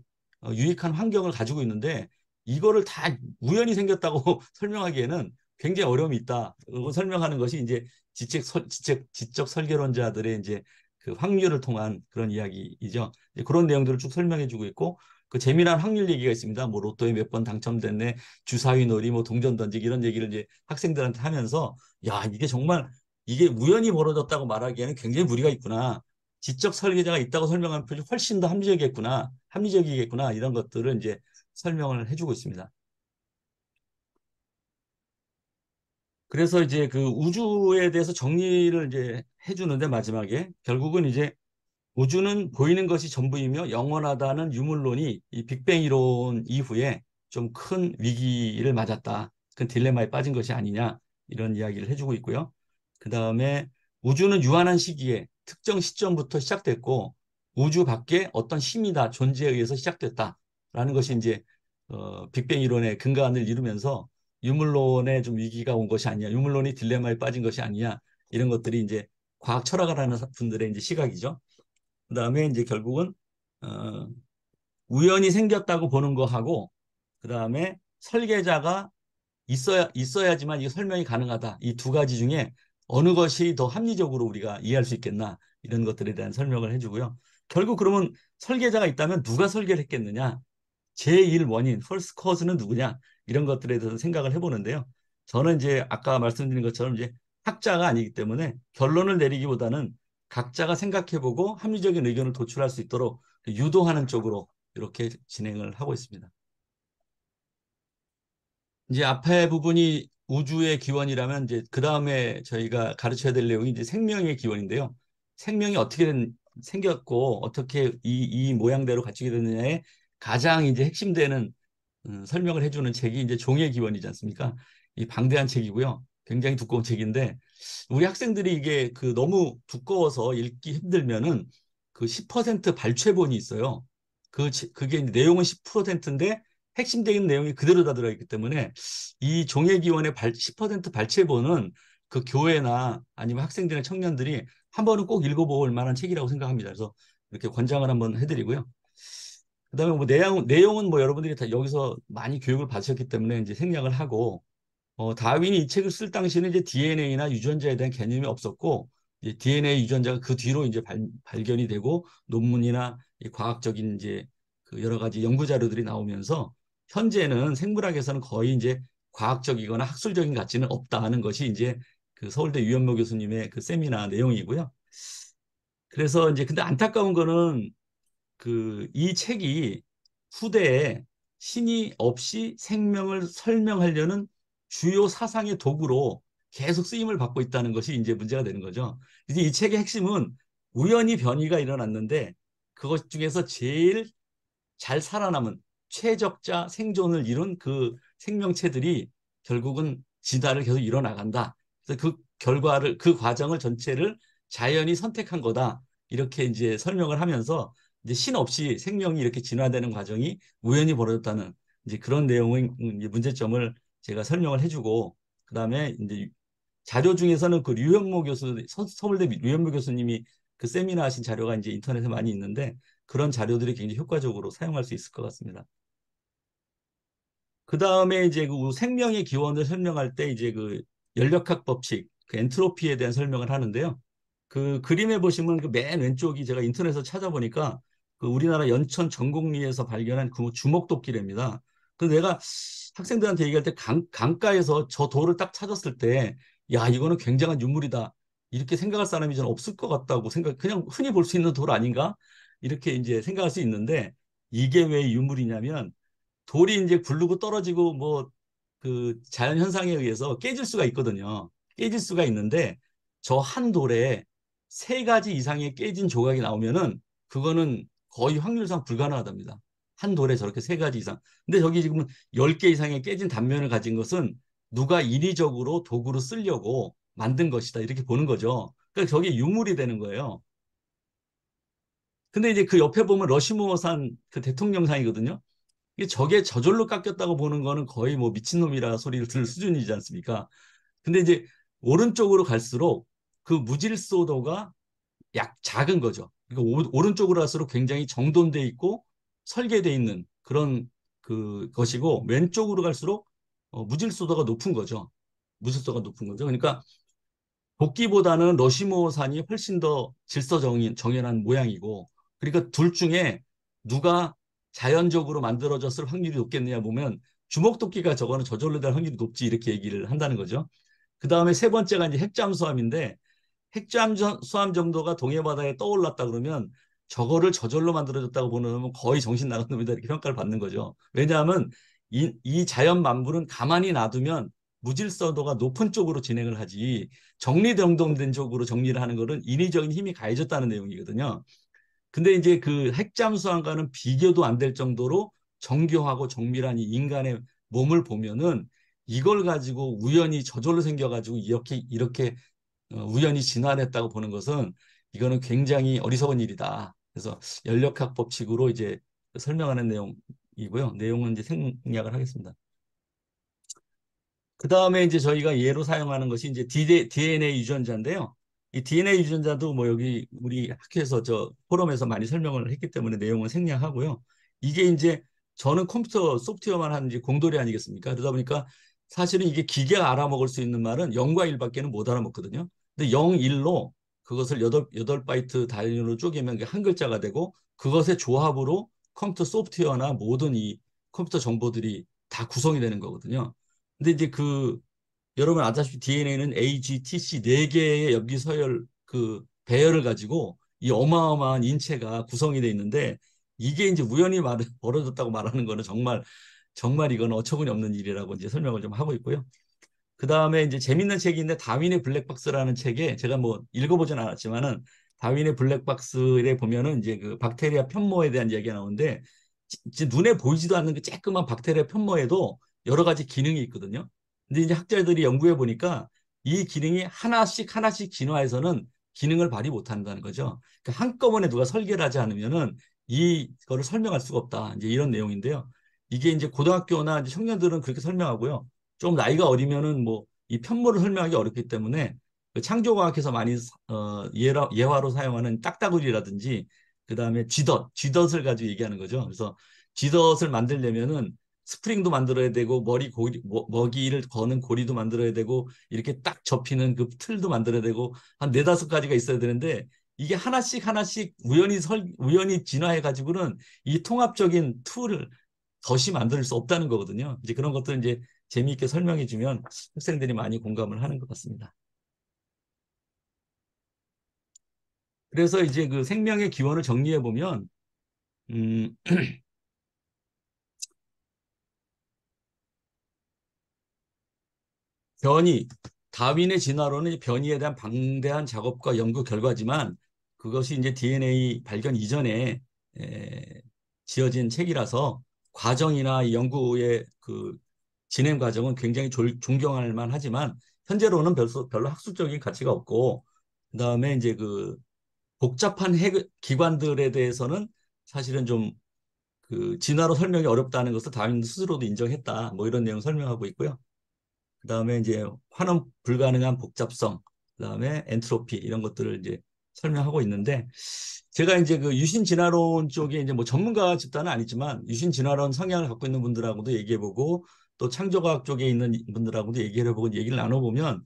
유익한 환경을 가지고 있는데 이거를 다 우연히 생겼다고 설명하기에는 굉장히 어려움이 있다. 그리고 설명하는 것이 이제 지적 설계론자들의 이제 그 확률을 통한 그런 이야기이죠. 이제 그런 내용들을 쭉 설명해주고 있고 그 재미난 확률 얘기가 있습니다. 뭐 로또에 몇 번 당첨됐네, 주사위 놀이, 뭐 동전 던지기 이런 얘기를 이제 학생들한테 하면서 야 이게 정말 이게 우연히 벌어졌다고 말하기에는 굉장히 무리가 있구나. 지적 설계자가 있다고 설명하면 훨씬 더 합리적이겠구나 이런 것들을 이제 설명을 해주고 있습니다. 그래서 이제 그 우주에 대해서 정리를 이제 해주는데 마지막에 결국은 이제 우주는 보이는 것이 전부이며 영원하다는 유물론이 이 빅뱅 이론 이후에 좀 큰 위기를 맞았다. 큰 딜레마에 빠진 것이 아니냐 이런 이야기를 해주고 있고요. 그 다음에 우주는 유한한 시기에 특정 시점부터 시작됐고 우주 밖에 어떤 힘이다 존재에 의해서 시작됐다라는 것이 이제 빅뱅 이론의 근간을 이루면서 유물론에 좀 위기가 온 것이 아니냐, 유물론이 딜레마에 빠진 것이 아니냐 이런 것들이 이제 과학 철학을 하는 분들의 이제 시각이죠. 그다음에 이제 결국은 어, 우연히 생겼다고 보는 거하고 그다음에 설계자가 있어야지만 이게 설명이 가능하다. 이 두 가지 중에 어느 것이 더 합리적으로 우리가 이해할 수 있겠나 이런 것들에 대한 설명을 해주고요. 결국 그러면 설계자가 있다면 누가 설계를 했겠느냐? 제1 원인, first cause는 누구냐? 이런 것들에 대해서 생각을 해보는데요. 저는 이제 아까 말씀드린 것처럼 이제 학자가 아니기 때문에 결론을 내리기보다는 각자가 생각해보고 합리적인 의견을 도출할 수 있도록 유도하는 쪽으로 이렇게 진행을 하고 있습니다. 이제 앞에 부분이 우주의 기원이라면 이제 그 다음에 저희가 가르쳐야 될 내용이 이제 생명의 기원인데요. 생명이 어떻게 생겼고 어떻게 이 모양대로 갖추게 됐느냐에 가장 이제 핵심되는 설명을 해주는 책이 이제 종의 기원이지 않습니까? 이 방대한 책이고요. 굉장히 두꺼운 책인데 우리 학생들이 이게 그 너무 두꺼워서 읽기 힘들면은 그 10% 발췌본이 있어요. 그게 내용은 10%인데 핵심적인 내용이 그대로 다 들어있기 때문에 이 종의 기원의 10% 발췌본은 그 교회나 아니면 학생들이나 청년들이 한 번은 꼭 읽어볼 만한 책이라고 생각합니다. 그래서 이렇게 권장을 한번 해드리고요. 그다음에 뭐 내용은 뭐 여러분들이 다 여기서 많이 교육을 받으셨기 때문에 이제 생략을 하고 다윈이 이 책을 쓸 당시에는 이제 DNA나 유전자에 대한 개념이 없었고 이제 DNA 유전자가 그 뒤로 이제 발견이 되고 논문이나 이 과학적인 이제 그 여러 가지 연구 자료들이 나오면서 현재는 생물학에서는 거의 이제 과학적이거나 학술적인 가치는 없다는 것이 이제 그 서울대 유현모 교수님의 그 세미나 내용이고요. 그래서 이제 근데 안타까운 거는 그 이 책이 후대에 신이 없이 생명을 설명하려는 주요 사상의 도구로 계속 쓰임을 받고 있다는 것이 이제 문제가 되는 거죠. 이제 이 책의 핵심은 우연히 변이가 일어났는데 그것 중에서 제일 잘 살아남은 최적자 생존을 이룬 그 생명체들이 결국은 진화를 계속 이뤄나간다. 그래서 그 결과를 그 과정을 전체를 자연이 선택한 거다. 이렇게 이제 설명을 하면서 이제 신 없이 생명이 이렇게 진화되는 과정이 우연히 벌어졌다는 이제 그런 내용의 이제 문제점을 제가 설명을 해주고 그다음에 이제 자료 중에서는 그 류현모 교수 서울대 류현모 교수님이 그 세미나 하신 자료가 이제 인터넷에 많이 있는데 그런 자료들이 굉장히 효과적으로 사용할 수 있을 것 같습니다. 그 다음에 이제 그 생명의 기원을 설명할 때 이제 그 연력학 법칙, 그 엔트로피에 대한 설명을 하는데요. 그 그림에 보시면 그 맨 왼쪽이 제가 인터넷에서 찾아보니까 그 우리나라 연천 전곡리에서 발견한 그 주먹도끼래입니다. 그래서 내가 학생들한테 얘기할 때 강가에서 저 돌을 딱 찾았을 때, 야, 이거는 굉장한 유물이다. 이렇게 생각할 사람이 저는 없을 것 같다고 그냥 흔히 볼 수 있는 돌 아닌가? 이렇게 이제 생각할 수 있는데, 이게 왜 유물이냐면, 돌이 이제 굴르고 떨어지고 뭐 그 자연 현상에 의해서 깨질 수가 있거든요. 깨질 수가 있는데 저 한 돌에 세 가지 이상의 깨진 조각이 나오면은 그거는 거의 확률상 불가능하답니다. 한 돌에 저렇게 세 가지 이상. 근데 저기 지금 10개 이상의 깨진 단면을 가진 것은 누가 인위적으로 도구로 쓰려고 만든 것이다. 이렇게 보는 거죠. 그러니까 저게 유물이 되는 거예요. 근데 이제 그 옆에 보면 러시모어산 그 대통령상이거든요. 이게 저게 저절로 깎였다고 보는 거는 거의 뭐 미친놈이라 소리를 들을 수준이지 않습니까? 근데 이제 오른쪽으로 갈수록 그 무질소도가 약 작은 거죠. 그러니까 오른쪽으로 갈수록 굉장히 정돈돼 있고 설계돼 있는 그런 그 것이고 왼쪽으로 갈수록 무질서도가 높은 거죠. 무질서도가 높은 거죠. 그러니까 도끼보다는 러시모산이 훨씬 더 정연한 모양이고 그러니까 둘 중에 누가 자연적으로 만들어졌을 확률이 높겠느냐 보면 주먹도끼가 저거는 저절로 될 확률이 높지 이렇게 얘기를 한다는 거죠. 그 다음에 세 번째가 이제 핵잠수함인데 핵잠수함 정도가 동해바다에 떠올랐다 그러면 저거를 저절로 만들어졌다고 보는 거의 정신 나간 놈이다 이렇게 평가를 받는 거죠. 왜냐하면 이 자연 만물은 가만히 놔두면 무질서도가 높은 쪽으로 진행을 하지 정리정돈된 쪽으로 정리를 하는 것은 인위적인 힘이 가해졌다는 내용이거든요. 근데 이제 그 핵잠수함과는 비교도 안 될 정도로 정교하고 정밀한 이 인간의 몸을 보면은 이걸 가지고 우연히 저절로 생겨가지고 이렇게 우연히 진화했다고 보는 것은 이거는 굉장히 어리석은 일이다. 그래서 연력학 법칙으로 이제 설명하는 내용이고요. 내용은 이제 생략을 하겠습니다. 그 다음에 이제 저희가 예로 사용하는 것이 이제 DNA 유전자인데요. 이 DNA 유전자도 뭐 여기 우리 학회에서 저 포럼에서 많이 설명을 했기 때문에 내용은 생략하고요. 이게 이제 저는 컴퓨터 소프트웨어만 하는 공돌이 아니겠습니까? 그러다 보니까 사실은 이게 기계가 알아먹을 수 있는 말은 0과 1밖에는 못 알아먹거든요. 근데 0, 1로 그것을 여덟 바이트 단위로 쪼개면 그게 한 글자가 되고 그것의 조합으로 컴퓨터 소프트웨어나 모든 이 컴퓨터 정보들이 다 구성이 되는 거거든요. 근데 이제 그 여러분 아시다시피 DNA는 AGTC 네 개의 염기 서열 그 배열을 가지고 이 어마어마한 인체가 구성이 돼 있는데 이게 이제 우연히 벌어졌다고 말하는 거는 정말 이건 어처구니 없는 일이라고 이제 설명을 좀 하고 있고요. 그 다음에 이제 재밌는 책이 있는데 다윈의 블랙박스라는 책에 제가 뭐 읽어보진 않았지만은 다윈의 블랙박스에 보면은 이제 그 박테리아 편모에 대한 이야기가 나오는데 눈에 보이지도 않는 그 쬐끄만 박테리아 편모에도 여러 가지 기능이 있거든요. 근데 이제 학자들이 연구해 보니까 이 기능이 하나씩 하나씩 진화해서는 기능을 발휘 못한다는 거죠. 그러니까 한꺼번에 누가 설계를 하지 않으면은 이거를 설명할 수가 없다. 이제 이런 내용인데요. 이게 이제 고등학교나 이제 청년들은 그렇게 설명하고요. 좀 나이가 어리면은 뭐 이 편모를 설명하기 어렵기 때문에 그 창조과학에서 많이 예화로 사용하는 딱따구리라든지 그다음에 쥐덫을 가지고 얘기하는 거죠. 그래서 쥐덫을 만들려면은 스프링도 만들어야 되고 먹이를 거는 고리도 만들어야 되고 이렇게 딱 접히는 그 틀도 만들어야 되고 한 네다섯 가지가 있어야 되는데 이게 하나씩 하나씩 우연히 진화해 가지고는 이 통합적인 툴을 덫이 만들 수 없다는 거거든요. 이제 그런 것들 이제 재미있게 설명해 주면 학생들이 많이 공감을 하는 것 같습니다. 그래서 이제 그 생명의 기원을 정리해 보면 음, 변이, 다윈의 진화론은 변이에 대한 방대한 작업과 연구 결과지만 그것이 이제 DNA 발견 이전에 에, 지어진 책이라서 과정이나 연구의 그 진행 과정은 굉장히 존경할 만하지만 현재로는 별로 학술적인 가치가 없고 그다음에 이제 그 복잡한 기관들에 대해서는 사실은 좀 그 진화로 설명이 어렵다는 것을 다윈 스스로도 인정했다. 뭐 이런 내용 설명하고 있고요. 그다음에 이제 환원 불가능한 복잡성, 그다음에 엔트로피 이런 것들을 이제 설명하고 있는데 제가 이제 그 유신 진화론 쪽에 이제 뭐 전문가 집단은 아니지만 유신 진화론 성향을 갖고 있는 분들하고도 얘기해보고 또 창조과학 쪽에 있는 분들하고도 얘기를 해보고 얘기를 나눠보면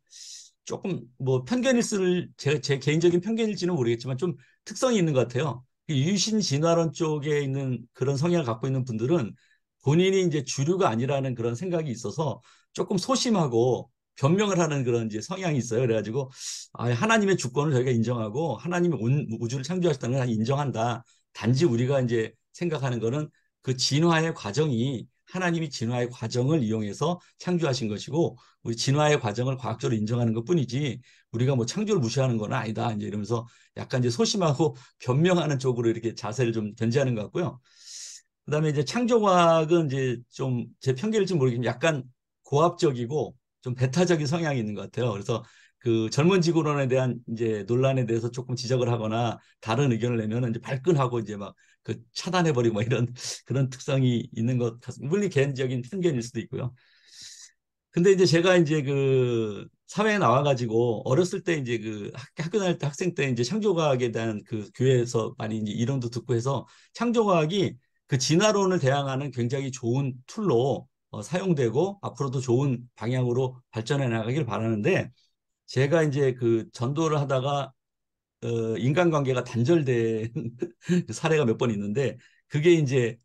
조금 뭐 편견일수를 제 개인적인 편견일지는 모르겠지만 좀 특성이 있는 것 같아요. 유신 진화론 쪽에 있는 그런 성향을 갖고 있는 분들은 본인이 이제 주류가 아니라는 그런 생각이 있어서 조금 소심하고 변명을 하는 그런 이제 성향이 있어요. 그래가지고 하나님의 주권을 저희가 인정하고 하나님이 온 우주를 창조하셨다는 걸 인정한다. 단지 우리가 이제 생각하는 거는 그 진화의 과정이 하나님이 진화의 과정을 이용해서 창조하신 것이고 우리 진화의 과정을 과학적으로 인정하는 것뿐이지 우리가 뭐 창조를 무시하는 건 아니다. 이제 이러면서 약간 이제 소심하고 변명하는 쪽으로 이렇게 자세를 좀 견지하는 것 같고요. 그다음에 이제 창조과학은 이제 좀 제 편견일지 모르겠지만 약간 고압적이고 좀 배타적인 성향이 있는 것 같아요. 그래서 그 젊은 지구론에 대한 이제 논란에 대해서 조금 지적을 하거나 다른 의견을 내면 이제 발끈하고 이제 막 그 차단해버리고 뭐 이런 그런 특성이 있는 것 같습니다. 물론 개인적인 편견일 수도 있고요. 근데 이제 제가 이제 그 사회에 나와가지고 어렸을 때 이제 그 학교 다닐 때 학생 때 이제 창조과학에 대한 그 교회에서 많이 이제 이론도 듣고 해서 창조과학이 그 진화론을 대항하는 굉장히 좋은 툴로 사용되고 앞으로도 좋은 방향으로 발전해 나가길 바라는데 제가 이제 그 전도를 하다가 인간관계가 단절된 사례가 몇 번 있는데 그게 이제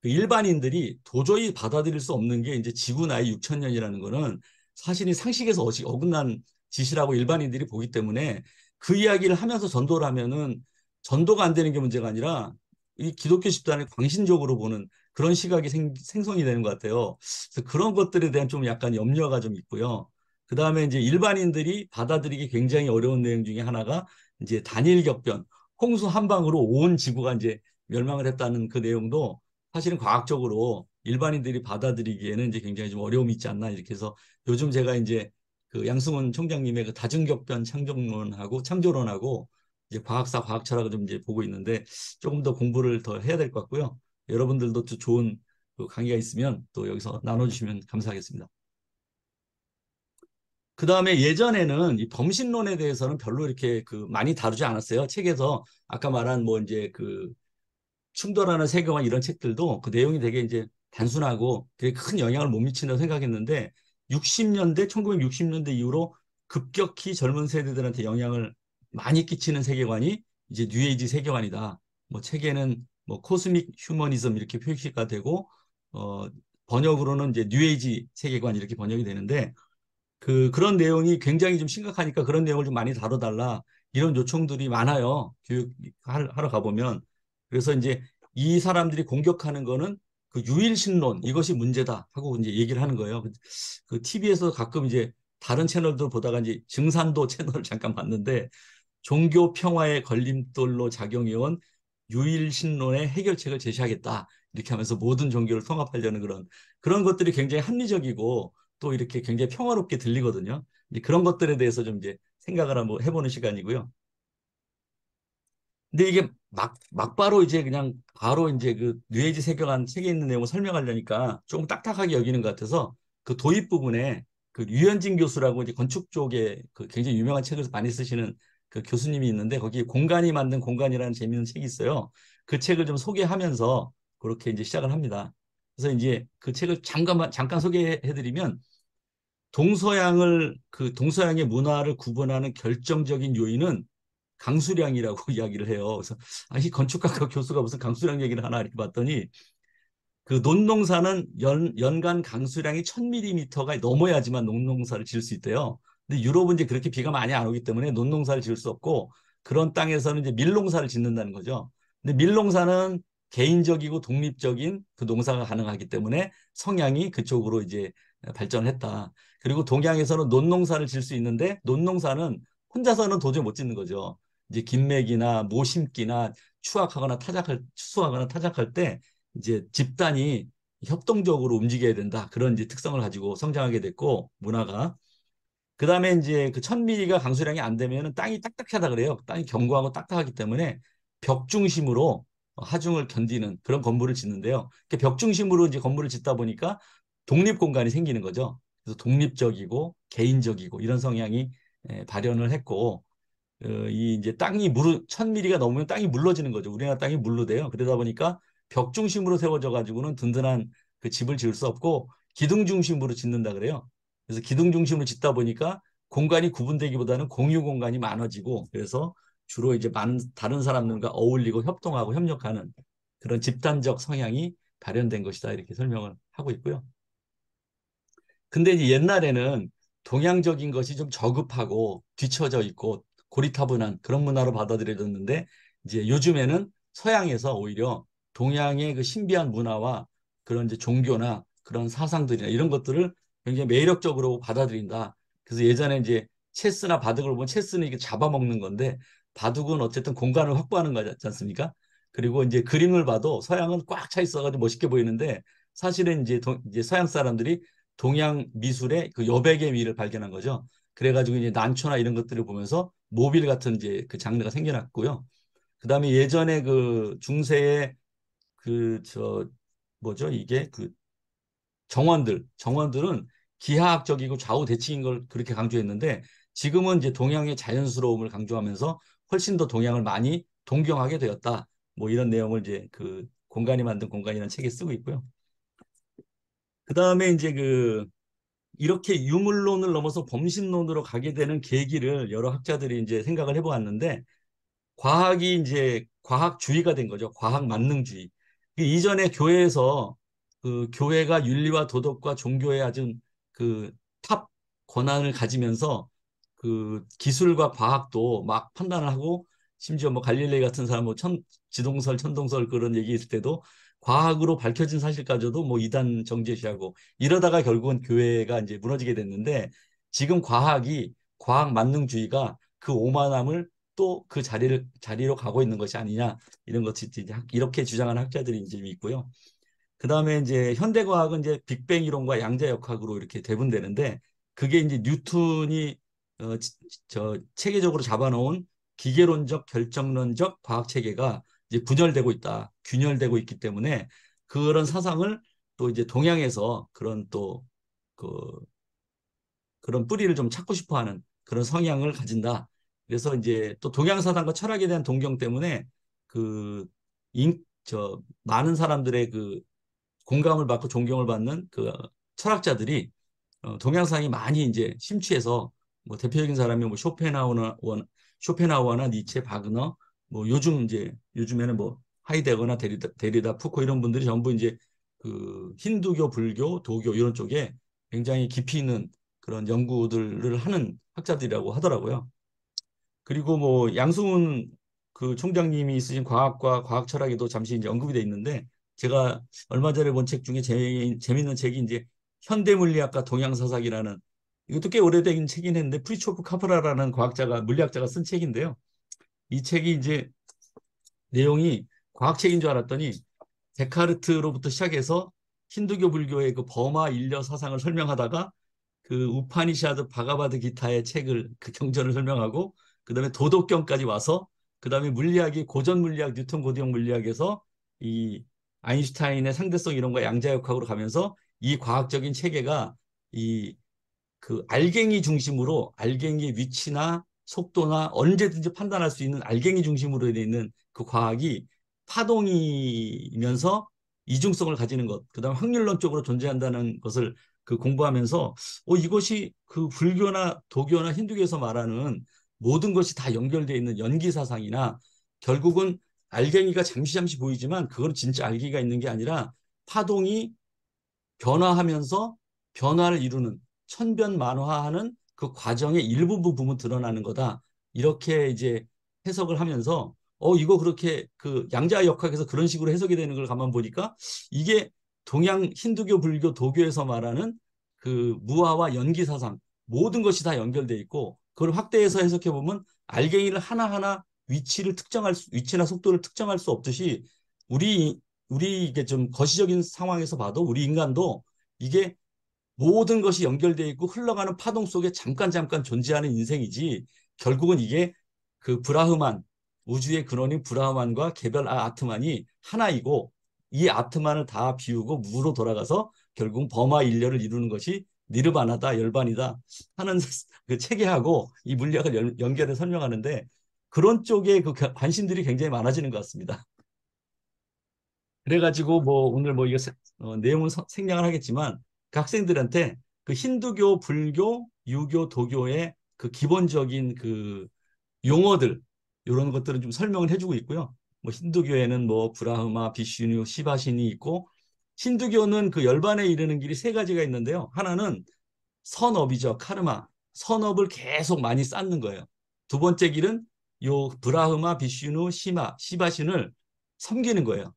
그 일반인들이 도저히 받아들일 수 없는 게 이제 지구 나이 6천 년이라는 거는 사실이 상식에서 어긋난 짓이라고 일반인들이 보기 때문에 그 이야기를 하면서 전도를 하면은 전도가 안 되는 게 문제가 아니라 이 기독교 집단을 광신적으로 보는 그런 시각이 생성이 되는 것 같아요. 그래서 그런 것들에 대한 좀 약간 염려가 좀 있고요. 그 다음에 이제 일반인들이 받아들이기 굉장히 어려운 내용 중에 하나가 이제 단일 격변, 홍수 한 방으로 온 지구가 이제 멸망을 했다는 그 내용도 사실은 과학적으로 일반인들이 받아들이기에는 이제 굉장히 좀 어려움이 있지 않나 이렇게 해서 요즘 제가 이제 그 양승원 총장님의 그 다중격변 창조론하고 창조론하고 이제 과학사 과학 철학을 좀 이제 보고 있는데 조금 더 공부를 더 해야 될 것 같고요. 여러분들도 또 좋은 그 강의가 있으면 또 여기서 나눠주시면 감사하겠습니다. 그 다음에 예전에는 이 범신론에 대해서는 별로 이렇게 그 많이 다루지 않았어요. 책에서 아까 말한 뭐 이제 그 충돌하는 세계관 이런 책들도 그 내용이 되게 이제 단순하고 되게 큰 영향을 못 미친다고 생각했는데 60년대, 1960년대 이후로 급격히 젊은 세대들한테 영향을 많이 끼치는 세계관이 이제 뉴에이지 세계관이다. 뭐 책에는 뭐 코스믹 휴머니즘 이렇게 표시가 되고 어 번역으로는 이제 뉴에이지 세계관 이렇게 번역이 되는데 그런 내용이 굉장히 좀 심각하니까 그런 내용을 좀 많이 다뤄달라 이런 요청들이 많아요. 교육하러 가보면. 그래서 이제 이 사람들이 공격하는 거는 그 유일신론 이것이 문제다 하고 이제 얘기를 하는 거예요. 그 TV에서 가끔 이제 다른 채널들 보다가 이제 증산도 채널을 잠깐 봤는데 종교 평화의 걸림돌로 작용해온 유일신론의 해결책을 제시하겠다. 이렇게 하면서 모든 종교를 통합하려는 그런 것들이 굉장히 합리적이고 또 이렇게 굉장히 평화롭게 들리거든요. 이제 그런 것들에 대해서 좀 이제 생각을 한번 해보는 시간이고요. 근데 이게 막바로 이제 그냥 바로 이제 그 뇌지 세계관 책에 있는 내용을 설명하려니까 조금 딱딱하게 여기는 것 같아서 그 도입 부분에 그 류현진 교수라고 이제 건축 쪽에 그 굉장히 유명한 책을 많이 쓰시는 그 교수님이 있는데 거기 공간이 만든 공간이라는 재미있는 책이 있어요. 그 책을 좀 소개하면서 그렇게 이제 시작을 합니다. 그래서 이제 그 책을 잠깐 소개해드리면 동서양의 문화를 구분하는 결정적인 요인은 강수량이라고 이야기를 해요. 그래서 이 건축학과 교수가 무슨 강수량 얘기를 하나 이렇게 봤더니 그 논농사는 연간 강수량이 1000mm가 넘어야지만 논농사를 지을 수 있대요. 근데 유럽은 이제 그렇게 비가 많이 안 오기 때문에 논농사를 지을 수 없고 그런 땅에서는 이제 밀농사를 짓는다는 거죠. 근데 밀농사는 개인적이고 독립적인 그 농사가 가능하기 때문에 성향이 그쪽으로 이제 발전했다. 그리고 동양에서는 논농사를 질 수 있는데 논농사는 혼자서는 도저히 못 짓는 거죠. 이제 김맥이나 모심기나 추수하거나 타작할 때 이제 집단이 협동적으로 움직여야 된다. 그런 이제 특성을 가지고 성장하게 됐고 문화가 그다음에 이제 그 1000mm가 강수량이 안 되면은 땅이 딱딱하다 그래요. 땅이 견고하고 딱딱하기 때문에 벽 중심으로 하중을 견디는 그런 건물을 짓는데요. 벽 중심으로 이제 건물을 짓다 보니까 독립 공간이 생기는 거죠. 그래서 독립적이고 개인적이고 이런 성향이 발현을 했고 이 이제 땅이 1000mm가 넘으면 땅이 물러지는 거죠. 우리나라 땅이 물르대요. 그러다 보니까 벽 중심으로 세워져 가지고는 든든한 그 집을 지을 수 없고 기둥 중심으로 짓는다 그래요. 그래서 기둥 중심으로 짓다 보니까 공간이 구분되기보다는 공유 공간이 많아지고 그래서 주로 이제 많은 다른 사람들과 어울리고 협동하고 협력하는 그런 집단적 성향이 발현된 것이다 이렇게 설명을 하고 있고요. 근데 이제 옛날에는 동양적인 것이 좀 저급하고 뒤처져 있고 고리타분한 그런 문화로 받아들여졌는데 이제 요즘에는 서양에서 오히려 동양의 그 신비한 문화와 그런 이제 종교나 그런 사상들이나 이런 것들을 굉장히 매력적으로 받아들인다. 그래서 예전에 이제 체스나 바둑을 보면 체스는 이게 잡아먹는 건데 바둑은 어쨌든 공간을 확보하는 거지 않습니까? 그리고 이제 그림을 봐도 서양은 꽉 차 있어가지고 멋있게 보이는데 사실은 이제 서양 사람들이 동양 미술의 그 여백의 미를 발견한 거죠. 그래가지고 이제 난초나 이런 것들을 보면서 모빌 같은 이제 그 장르가 생겨났고요. 그다음에 예전에 그 중세의 그 뭐죠 이게 그 정원들은 기하학적이고 좌우 대칭인 걸 그렇게 강조했는데 지금은 이제 동양의 자연스러움을 강조하면서 훨씬 더 동양을 많이 동경하게 되었다. 뭐 이런 내용을 이제 그 공간이 만든 공간이라는 책에 쓰고 있고요. 그다음에 이제 그 이렇게 유물론을 넘어서 범신론으로 가게 되는 계기를 여러 학자들이 이제 생각을 해보았는데 과학이 이제 과학주의가 된 거죠. 과학 만능주의. 이전에 교회에서 그 교회가 윤리와 도덕과 종교의 아주 그 탑 권한을 가지면서 그 기술과 과학도 막 판단을 하고 심지어 뭐 갈릴레이 같은 사람 뭐 지동설, 천동설 그런 얘기 있을 때도 과학으로 밝혀진 사실까지도 뭐 이단 정제시하고 이러다가 결국은 교회가 이제 무너지게 됐는데 지금 과학 만능주의가 그 오만함을 또 그 자리로 가고 있는 것이 아니냐 이런 것이 이제 이렇게 주장하는 학자들이 이제 있고요. 그다음에 이제 현대과학은 이제 빅뱅 이론과 양자역학으로 이렇게 대분되는데 그게 이제 뉴턴이 저 체계적으로 잡아놓은 기계론적 결정론적 과학 체계가 이제 분열되고 있다, 균열되고 있기 때문에 그런 사상을 또 이제 동양에서 그런 또 그 그런 뿌리를 좀 찾고 싶어하는 그런 성향을 가진다. 그래서 이제 또 동양 사상과 철학에 대한 동경 때문에 그 많은 사람들의 그 공감을 받고 존경을 받는 그 철학자들이 동양상이 많이 이제 심취해서 뭐 대표적인 사람이 뭐 쇼펜하우어나 니체, 바그너 뭐 요즘에는 뭐 하이데거나 데리다 푸코 이런 분들이 전부 이제 그 힌두교, 불교, 도교 이런 쪽에 굉장히 깊이 있는 그런 연구들을 하는 학자들이라고 하더라고요. 그리고 뭐 양승훈 그 총장님이 쓰신 과학과 과학 철학에도 잠시 이제 언급이 돼 있는데 제가 얼마 전에 본 책 중에 재밌는 책이 이제 현대물리학과 동양사상이라는 이것도 꽤 오래된 책이긴 했는데 프리초프 카프라라는 과학자가 물리학자가 쓴 책인데요. 이 책이 이제 내용이 과학책인 줄 알았더니 데카르트로부터 시작해서 힌두교 불교의 그 버마 인려 사상을 설명하다가 그 우파니샤드 바가바드 기타의 책을 그 경전을 설명하고 그다음에 도덕경까지 와서 그다음에 물리학이 고전 물리학 뉴턴 고등 물리학에서 이 아인슈타인의 상대성 이론과 양자역학으로 가면서 이 과학적인 체계가 이 그 알갱이 중심으로 알갱이의 위치나 속도나 언제든지 판단할 수 있는 알갱이 중심으로 되어 있는 그 과학이 파동이면서 이중성을 가지는 것, 그다음 확률론 쪽으로 존재한다는 것을 그 공부하면서 이것이 그 불교나 도교나 힌두교에서 말하는 모든 것이 다 연결되어 있는 연기 사상이나 결국은 알갱이가 잠시 보이지만 그건 진짜 알갱이가 있는 게 아니라 파동이 변화하면서 변화를 이루는 천변만화하는 그 과정의 일부분 부분 드러나는 거다. 이렇게 이제 해석을 하면서 이거 그렇게 그 양자역학에서 그런 식으로 해석이 되는 걸 가만 보니까 이게 동양 힌두교, 불교, 도교에서 말하는 그 무아와 연기 사상 모든 것이 다 연결돼 있고 그걸 확대해서 해석해 보면 알갱이를 하나하나 위치나 속도를 특정할 수 없듯이 우리 이게 좀 거시적인 상황에서 봐도 우리 인간도 이게 모든 것이 연결되어 있고 흘러가는 파동 속에 잠깐 존재하는 인생이지 결국은 이게 그 브라흐만 우주의 근원인 브라흐만과 개별 아트만이 하나이고 이 아트만을 다 비우고 무로 돌아가서 결국 범화 일려를 이루는 것이 니르바나다 열반이다 하는 그 체계하고 이 물리학을 연결해 설명하는데 그런 쪽에 그 관심들이 굉장히 많아지는 것 같습니다. 그래가지고 뭐 오늘 뭐 이거 내용은 생략을 하겠지만 그 학생들한테 그 힌두교, 불교, 유교, 도교의 그 기본적인 그 용어들 이런 것들은 좀 설명을 해주고 있고요. 뭐 힌두교에는 뭐 브라흐마, 비슈누, 시바신이 있고 힌두교는 그 열반에 이르는 길이 세 가지가 있는데요. 하나는 선업이죠. 카르마. 선업을 계속 많이 쌓는 거예요. 두 번째 길은 요 브라흐마, 비슈누, 시바신을 섬기는 거예요.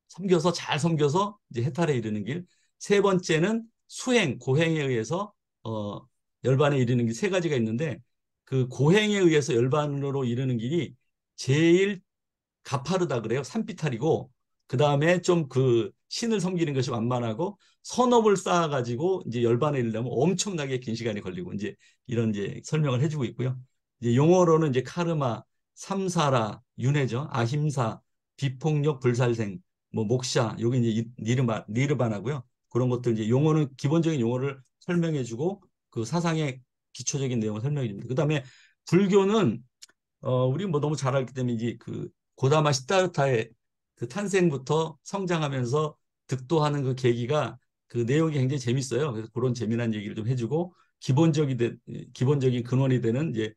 섬겨서 잘 섬겨서 이제 해탈에 이르는 길. 세 번째는 고행에 의해서 열반에 이르는 길 세 가지가 있는데 그 고행에 의해서 열반으로 이르는 길이 제일 가파르다 그래요. 산비탈이고 그 다음에 좀 그 신을 섬기는 것이 완만하고 선업을 쌓아가지고 이제 열반에 이르려면 엄청나게 긴 시간이 걸리고 이제 이런 이제 설명을 해주고 있고요. 이제 용어로는 이제 카르마, 삼사라, 윤회죠, 아힘사, 비폭력, 불살생, 뭐 목샤, 요게 이제 니르바나고요. 그런 것들 이제 용어는 기본적인 용어를 설명해주고 그 사상의 기초적인 내용을 설명해줍니다. 그다음에 불교는 우리 뭐 너무 잘 알기 때문에 이제 그 고다마 시다르타의 그 탄생부터 성장하면서 득도하는 그 계기가 그 내용이 굉장히 재밌어요. 그래서 그런 재미난 얘기를 좀 해주고 기본적인 근원이 되는 이제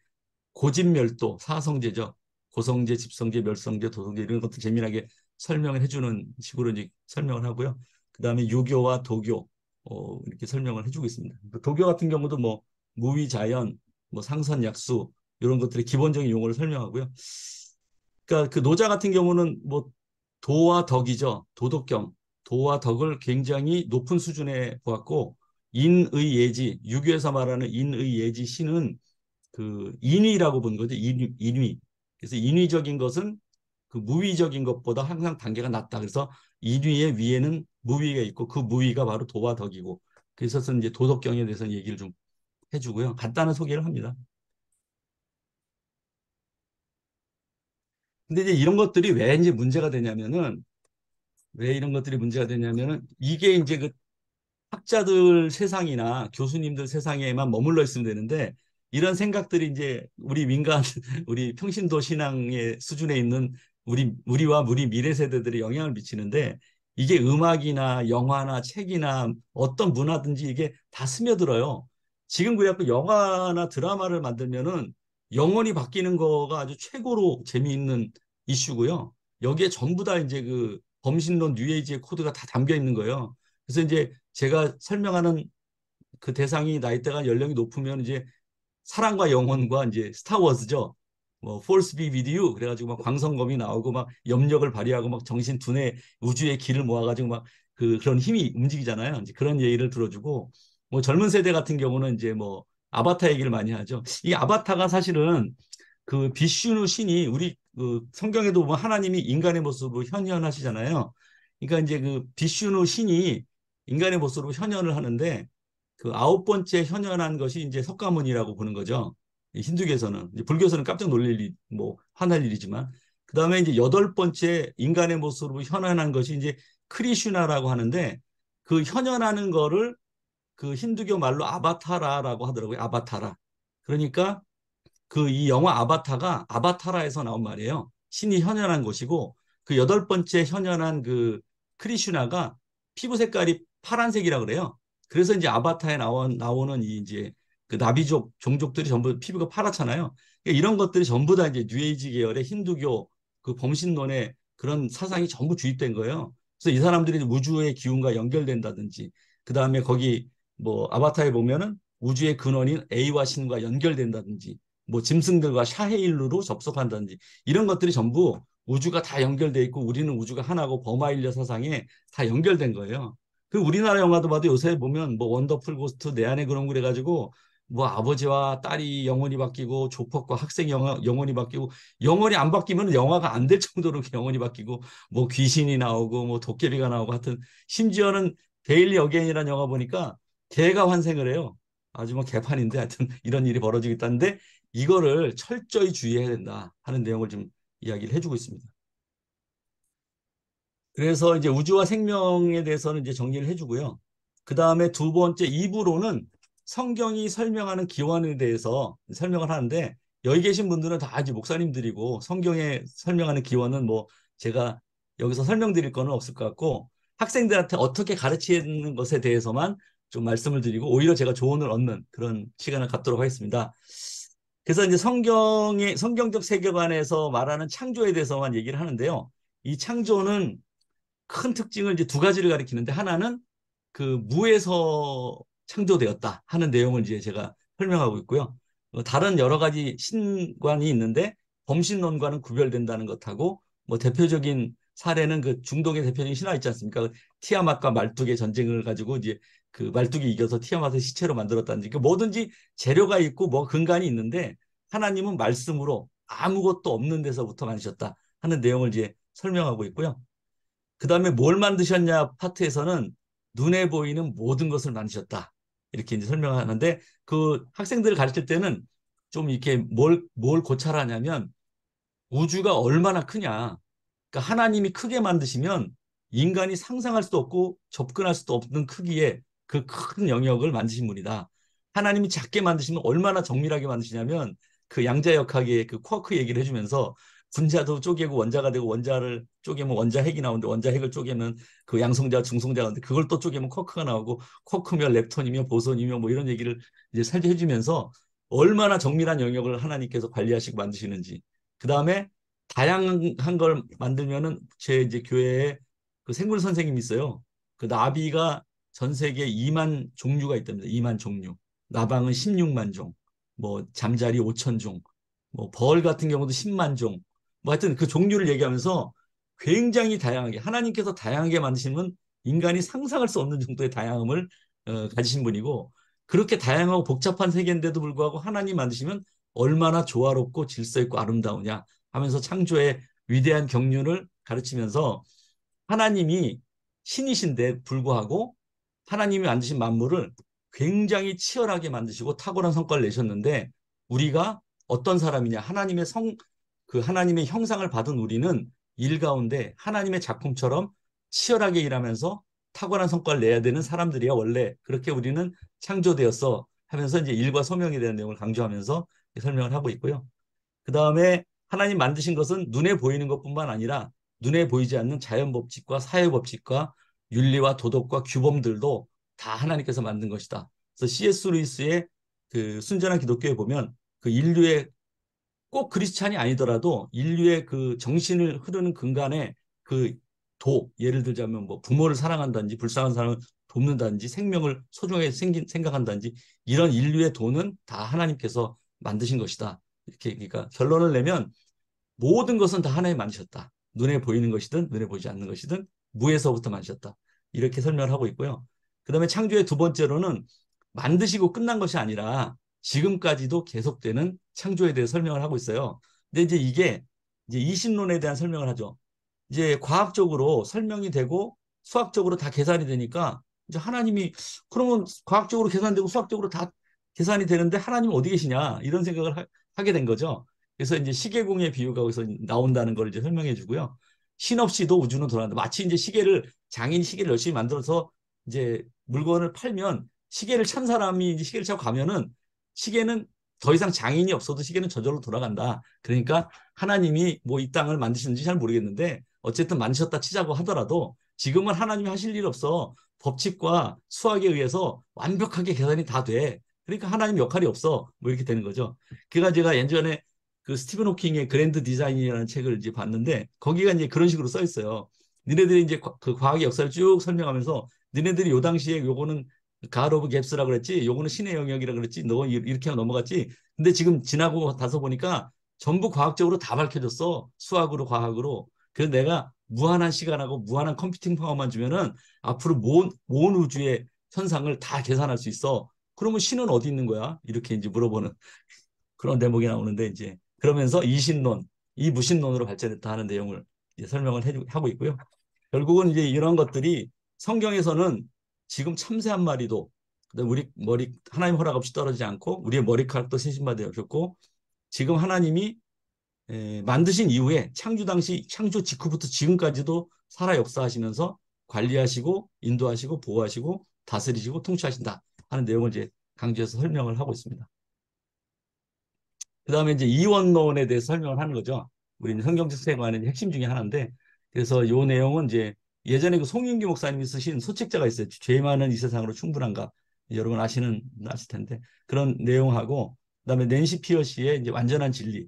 고집멸도 사성제죠. 고성제, 집성제, 멸성제, 도성제 이런 것들 재미나게 설명을 해주는 식으로 이제 설명을 하고요. 그다음에 유교와 도교 이렇게 설명을 해주고 있습니다. 도교 같은 경우도 뭐 무위자연, 뭐 상선약수 이런 것들의 기본적인 용어를 설명하고요. 그러니까 그 노자 같은 경우는 뭐 도와 덕이죠. 도덕경, 도와 덕을 굉장히 높은 수준에 보았고 인의 예지, 유교에서 말하는 인의 예지 신은 그 인위라고 보는 거죠. 인위. 그래서 인위적인 것은 그 무위적인 것보다 항상 단계가 낮다. 그래서 인위의 위에는 무위가 있고 그 무위가 바로 도와 덕이고 그래서 이제 도덕경에 대해서 얘기를 좀 해주고요. 간단한 소개를 합니다. 근데 이제 이런 것들이 왜 이제 문제가 되냐면은 왜 이런 것들이 문제가 되냐면은 이게 이제 그 학자들 세상이나 교수님들 세상에만 머물러 있으면 되는데 이런 생각들이 이제 우리 민간 우리 평신도 신앙의 수준에 있는 우리 미래 세대들이 영향을 미치는데 이게 음악이나 영화나 책이나 어떤 문화든지 이게 다 스며들어요. 지금 그래갖고 영화나 드라마를 만들면은 영원히 바뀌는 거가 아주 최고로 재미있는 이슈고요. 여기에 전부 다 이제 그 범신론 뉴에이지의 코드가 다 담겨 있는 거예요. 그래서 이제 제가 설명하는 그 대상이 나이대가 연령이 높으면 이제 사랑과 영혼과 이제 스타워즈죠. 뭐 폴스 비 위드 유 그래가지고 막 광선검이 나오고 막 염력을 발휘하고 막 정신 두뇌 우주의 기를 모아가지고 막 그런 힘이 움직이잖아요. 이제 그런 얘기를 들어주고 뭐 젊은 세대 같은 경우는 이제 뭐 아바타 얘기를 많이 하죠. 이 아바타가 사실은 그 비슈누 신이 우리 그 성경에도 보면 하나님이 인간의 모습으로 현현하시잖아요. 그러니까 이제 그 비슈누 신이 인간의 모습으로 현현을 하는데 그 아홉 번째 현현한 것이 이제 석가모니라고 보는 거죠. 힌두교에서는 이제 불교에서는 깜짝 놀랄 일, 뭐 화날 일이지만 그다음에 이제 여덟 번째 인간의 모습으로 현현한 것이 이제 크리슈나라고 하는데 그 현현하는 거를 그 힌두교 말로 아바타라라고 하더라고요. 아바타라. 그러니까 그 이 영화 아바타가 아바타라에서 나온 말이에요. 신이 현현한 곳이고 그 여덟 번째 현현한 그 크리슈나가 피부 색깔이 파란색이라 그래요. 그래서 이제 아바타에 나오는 이 이제 그 나비족 종족들이 전부 피부가 파랗잖아요. 그러니까 이런 것들이 전부 다 이제 뉴에이지 계열의 힌두교 그 범신론의 그런 사상이 전부 주입된 거예요. 그래서 이 사람들이 우주의 기운과 연결된다든지 그 다음에 거기 뭐 아바타에 보면은 우주의 근원인 A와 신과 연결된다든지 뭐 짐승들과 샤헤일루로 접속한다든지 이런 것들이 전부 우주가 다 연결돼 있고 우리는 우주가 하나고 버마일리어 사상에 다 연결된 거예요. 그 우리나라 영화도 봐도 요새 보면 뭐 원더풀 고스트 내 안에 그런 그래가지고 뭐 아버지와 딸이 영혼이 바뀌고 조폭과 학생 영혼이 바뀌고 영혼이 안 바뀌면 영화가 안 될 정도로 영혼이 바뀌고 뭐 귀신이 나오고 뭐 도깨비가 나오고 하여튼 심지어는 데일리 어게인이라는 영화 보니까 개가 환생을 해요. 아주 뭐 개판인데 하여튼 이런 일이 벌어지고 있다는데 이거를 철저히 주의해야 된다 하는 내용을 좀 이야기를 해주고 있습니다. 그래서 이제 우주와 생명에 대해서는 이제 정리를 해주고요. 그 다음에 두 번째 2부로는 성경이 설명하는 기원에 대해서 설명을 하는데 여기 계신 분들은 다 이제 목사님들이고 성경에 설명하는 기원은 뭐 제가 여기서 설명드릴 거는 없을 것 같고 학생들한테 어떻게 가르치는 것에 대해서만 좀 말씀을 드리고 오히려 제가 조언을 얻는 그런 시간을 갖도록 하겠습니다. 그래서 이제 성경적 세계관에서 말하는 창조에 대해서만 얘기를 하는데요. 이 창조는 큰 특징을 이제 두 가지를 가리키는데 하나는 그 무에서 창조되었다 하는 내용을 이제 제가 설명하고 있고요. 다른 여러 가지 신관이 있는데 범신론과는 구별된다는 것하고 뭐 대표적인 사례는 그 중동의 대표적인 신화 있지 않습니까? 그 티아mat과 말뚝의 전쟁을 가지고 이제 그 말뚝이 이겨서 티아mat을 시체로 만들었다든지 그 뭐든지 재료가 있고 뭐 근간이 있는데 하나님은 말씀으로 아무것도 없는 데서부터 만드셨다 하는 내용을 이제 설명하고 있고요. 그 다음에 뭘 만드셨냐 파트에서는 눈에 보이는 모든 것을 만드셨다. 이렇게 이제 설명하는데 그 학생들을 가르칠 때는 좀 이렇게 뭘 고찰하냐면 우주가 얼마나 크냐. 그러니까 하나님이 크게 만드시면 인간이 상상할 수도 없고 접근할 수도 없는 크기에 그 큰 영역을 만드신 분이다. 하나님이 작게 만드시면 얼마나 정밀하게 만드시냐면 그 양자역학의 그 쿼크 얘기를 해주면서 분자도 쪼개고 원자가 되고 원자를 쪼개면 원자핵이 나오는데 원자핵을 쪼개면 그 양성자, 중성자가 나오는데 그걸 또 쪼개면 쿼크가 나오고 쿼크며 lep톤이며 보손이며 뭐 이런 얘기를 이제 설계해주면서 얼마나 정밀한 영역을 하나님께서 관리하시고 만드시는지. 그 다음에 다양한 걸 만들면은 제 이제 교회에 그 생물 선생님이 있어요. 그 나비가 전 세계에 2만 종류가 있답니다. 2만 종류. 나방은 16만 종, 뭐 잠자리 5천 종, 뭐 벌 같은 경우도 10만 종. 뭐 하여튼 그 종류를 얘기하면서 굉장히 다양하게 하나님께서 다양하게 만드시면 인간이 상상할 수 없는 정도의 다양함을 가지신 분이고 그렇게 다양하고 복잡한 세계인데도 불구하고 하나님 만드시면 얼마나 조화롭고 질서 있고 아름다우냐 하면서 창조의 위대한 경륜을 가르치면서 하나님이 신이신데 불구하고 하나님이 만드신 만물을 굉장히 치열하게 만드시고 탁월한 성과를 내셨는데 우리가 어떤 사람이냐 하나님의 그 하나님의 형상을 받은 우리는 일 가운데 하나님의 작품처럼 치열하게 일하면서 탁월한 성과를 내야 되는 사람들이야 원래 그렇게 우리는 창조되었어 하면서 이제 일과 소명에 대한 내용을 강조하면서 설명을 하고 있고요. 그 다음에 하나님 만드신 것은 눈에 보이는 것뿐만 아니라 눈에 보이지 않는 자연 법칙과 사회 법칙과 윤리와 도덕과 규범들도 다 하나님께서 만든 것이다. 그래서 C.S. 루이스의 그 순전한 기독교에 보면 그 인류의 꼭 크리스찬이 아니더라도 인류의 그 정신을 흐르는 근간에 그 예를 들자면 뭐 부모를 사랑한다든지 불쌍한 사람을 돕는다든지 생명을 소중하게 생각한다든지 이런 인류의 도는 다 하나님께서 만드신 것이다. 이렇게 그러니까 결론을 내면 모든 것은 다 하나님 만드셨다. 눈에 보이는 것이든 눈에 보이지 않는 것이든 무에서부터 만드셨다. 이렇게 설명을 하고 있고요. 그다음에 창조의 두 번째로는 만드시고 끝난 것이 아니라 지금까지도 계속되는 창조에 대해 설명을 하고 있어요. 근데 이제 이게 이제 이신론에 대한 설명을 하죠. 이제 과학적으로 설명이 되고 수학적으로 다 계산이 되니까 이제 하나님이 그러면 과학적으로 계산되고 수학적으로 다 계산이 되는데 하나님 어디 계시냐 이런 생각을 하게 된 거죠. 그래서 이제 시계공의 비유가 거기서 나온다는 걸 이제 설명해 주고요. 신 없이도 우주는 돌아간다. 마치 이제 장인이 시계를 열심히 만들어서 이제 물건을 팔면 시계를 찬 사람이 이제 시계를 차고 가면은 시계는 더 이상 장인이 없어도 시계는 저절로 돌아간다. 그러니까 하나님이 뭐 이 땅을 만드시는지 잘 모르겠는데 어쨌든 만드셨다 치자고 하더라도 지금은 하나님이 하실 일 없어. 법칙과 수학에 의해서 완벽하게 계산이 다 돼. 그러니까 하나님 역할이 없어. 뭐 이렇게 되는 거죠. 그러니까 제가 예전에 그 스티븐 호킹의 그랜드 디자인이라는 책을 이제 봤는데 거기가 이제 그런 식으로 써 있어요. 니네들이 이제 그 과학의 역사를 쭉 설명하면서 니네들이 요 당시에 요거는 가드 오브 갭스라고 그랬지 요거는 신의 영역이라고 그랬지 너 이렇게 하고 넘어갔지 근데 지금 지나고 나서 보니까 전부 과학적으로 다 밝혀졌어 수학으로 과학으로 그래서 내가 무한한 시간하고 무한한 컴퓨팅 파워만 주면은 앞으로 모든 우주의 현상을 다 계산할 수 있어 그러면 신은 어디 있는 거야 이렇게 이제 물어보는 그런 대목이 나오는데 이제 그러면서 이신론, 이 무신론으로 발전했다 하는 내용을 이제 설명을 하고 있고요. 결국은 이제 이런 것들이 성경에서는 지금 참새 한 마리도 우리 머리 하나님 허락 없이 떨어지지 않고 우리의 머리카락도 신신받아 주셨고 지금 하나님이 만드신 이후에 창조 당시 창조 직후부터 지금까지도 살아 역사하시면서 관리하시고 인도하시고 보호하시고 다스리시고 통치하신다 하는 내용을 이제 강조해서 설명을 하고 있습니다. 그다음에 이제 이원론에 대해서 설명을 하는 거죠. 우리 성경적 세계관의 핵심 중에 하나인데 그래서 요 내용은 이제 예전에 그 송윤기 목사님이 쓰신 소책자가 있어요. 죄 많은 이 세상으로 충분한가 여러분 아실 텐데 그런 내용하고 그다음에 낸시 피어시의 이제 완전한 진리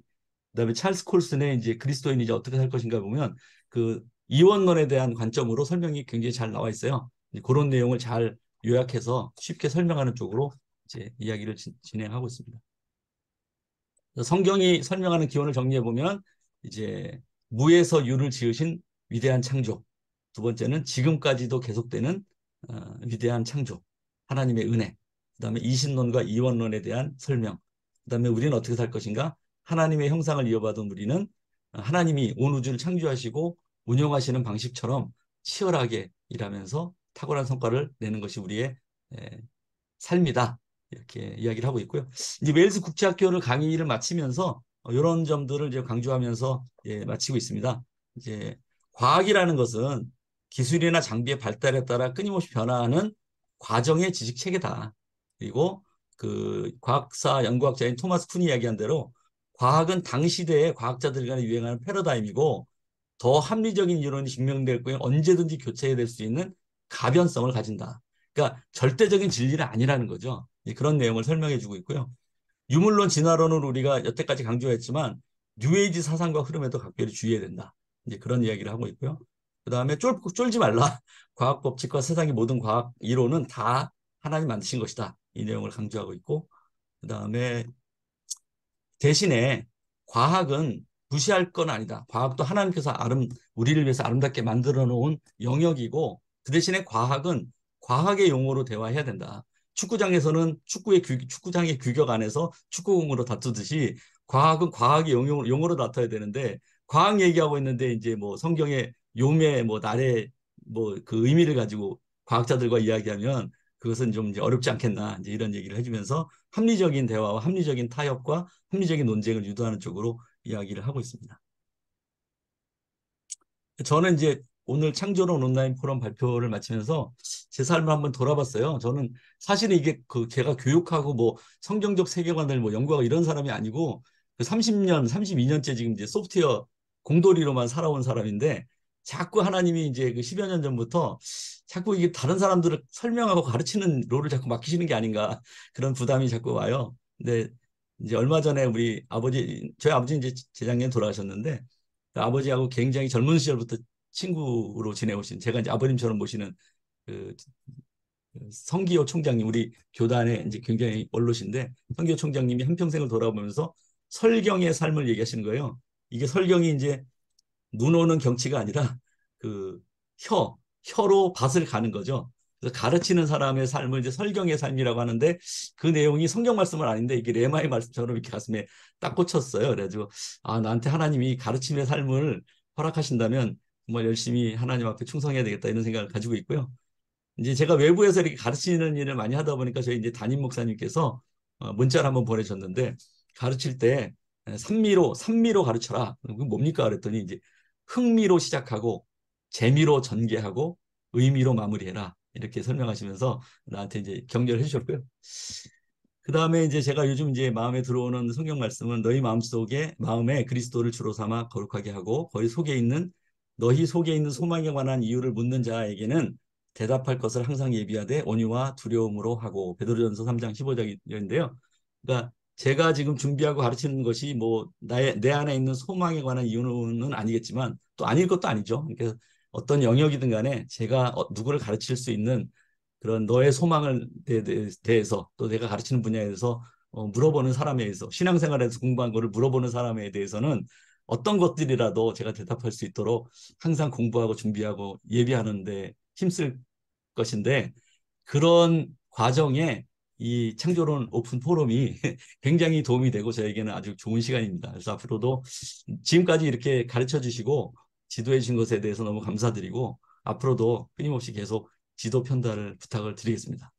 그다음에 찰스 콜슨의 이제 그리스도인이 이제 어떻게 살 것인가 보면 그 이원론에 대한 관점으로 설명이 굉장히 잘 나와 있어요. 그런 내용을 잘 요약해서 쉽게 설명하는 쪽으로 이제 이야기를 진행하고 있습니다. 성경이 설명하는 기원을 정리해 보면 이제 무에서 유를 지으신 위대한 창조. 두 번째는 지금까지도 계속되는 위대한 창조. 하나님의 은혜. 그다음에 이신론과 이원론에 대한 설명. 그다음에 우리는 어떻게 살 것인가? 하나님의 형상을 이어받은 우리는 하나님이 온 우주를 창조하시고 운영하시는 방식처럼 치열하게 일하면서 탁월한 성과를 내는 것이 우리의 삶이다. 이렇게 이야기를 하고 있고요. 이제 웨일스 국제학교를 강의를 마치면서 이런 점들을 이제 강조하면서 마치고 있습니다. 이제 과학이라는 것은 기술이나 장비의 발달에 따라 끊임없이 변화하는 과정의 지식 체계다. 그리고 그 과학사 연구학자인 토마스 쿤이 이야기한 대로 과학은 당 시대의 과학자들 간에 유행하는 패러다임이고 더 합리적인 이론이 증명될 거에 언제든지 교체될 수 있는 가변성을 가진다. 그러니까 절대적인 진리는 아니라는 거죠. 그런 내용을 설명해 주고 있고요. 유물론 진화론을 우리가 여태까지 강조했지만 뉴에이지 사상과 흐름에도 각별히 주의해야 된다. 이제 그런 이야기를 하고 있고요. 그다음에 쫄지 말라. 과학 법칙과 세상의 모든 과학 이론은 다 하나님 만드신 것이다. 이 내용을 강조하고 있고 그다음에 대신에 과학은 무시할 건 아니다. 과학도 하나님께서 우리를 위해서 아름답게 만들어 놓은 영역이고 그 대신에 과학은 과학의 용어로 대화해야 된다. 축구장에서는 축구장의 규격 안에서 축구공으로 다투듯이 과학은 과학의 용어로 다퉈야 되는데 과학 얘기하고 있는데 이제 뭐 성경의 용의 뭐 날의 뭐 그 의미를 가지고 과학자들과 이야기하면 그것은 좀 이제 어렵지 않겠나 이제 이런 얘기를 해주면서 합리적인 대화와 합리적인 타협과 합리적인 논쟁을 유도하는 쪽으로 이야기를 하고 있습니다. 저는 이제 오늘 창조론 온라인 포럼 발표를 마치면서 제 삶을 한번 돌아봤어요. 저는 사실은 이게 그 제가 교육하고 뭐 성경적 세계관을 뭐 연구하고 이런 사람이 아니고 그 30년, 32년째 지금 이제 소프트웨어 공돌이로만 살아온 사람인데 자꾸 하나님이 이제 그 10여 년 전부터 자꾸 이게 다른 사람들을 설명하고 가르치는 롤을 자꾸 맡기시는 게 아닌가 그런 부담이 자꾸 와요. 근데 이제 얼마 전에 저희 아버지 이제 재작년에 돌아가셨는데 그 아버지하고 굉장히 젊은 시절부터 친구로 지내오신 제가 이제 아버님처럼 모시는 그 성기호 총장님 우리 교단의 이제 굉장히 원로신데 성기호 총장님이 한평생을 돌아보면서 설경의 삶을 얘기하시는 거예요. 이게 설경이 이제 눈 오는 경치가 아니라 그 혀로 밭을 가는 거죠. 그래서 가르치는 사람의 삶을 이제 설경의 삶이라고 하는데 그 내용이 성경 말씀은 아닌데 이게 레마의 말씀처럼 이렇게 가슴에 딱 꽂혔어요. 그래가지고 아 나한테 하나님이 가르침의 삶을 허락하신다면 정말 열심히 하나님 앞에 충성해야 되겠다 이런 생각을 가지고 있고요. 이제 제가 외부에서 이렇게 가르치는 일을 많이 하다 보니까 저희 이제 담임 목사님께서 문자를 한번 보내셨는데 가르칠 때 산미로 가르쳐라. 그게 뭡니까? 그랬더니 이제 흥미로 시작하고 재미로 전개하고 의미로 마무리해라. 이렇게 설명하시면서 나한테 이제 격려를 해주셨고요. 그 다음에 이제 제가 요즘 이제 마음에 들어오는 성경 말씀은 너희 마음에 그리스도를 주로 삼아 거룩하게 하고 너희 속에 있는 소망에 관한 이유를 묻는 자에게는 대답할 것을 항상 예비하되 온유와 두려움으로 하고 베드로전서 3장 15절인데요. 그러니까 제가 지금 준비하고 가르치는 것이 뭐 내 안에 있는 소망에 관한 이유는 아니겠지만 또 아닐 것도 아니죠. 그러니까 어떤 영역이든 간에 제가 누구를 가르칠 수 있는 그런 너의 소망을 대해서 또 내가 가르치는 분야에 대해서 물어보는 사람에 대해서 신앙생활에서 공부한 거를 물어보는 사람에 대해서는 어떤 것들이라도 제가 대답할 수 있도록 항상 공부하고 준비하고 예비하는데 힘쓸 것인데 그런 과정에 이 창조론 오픈 포럼이 굉장히 도움이 되고 저에게는 아주 좋은 시간입니다. 그래서 앞으로도 지금까지 이렇게 가르쳐 주시고 지도해 주신 것에 대해서 너무 감사드리고 앞으로도 끊임없이 계속 지도 편달을 부탁을 드리겠습니다.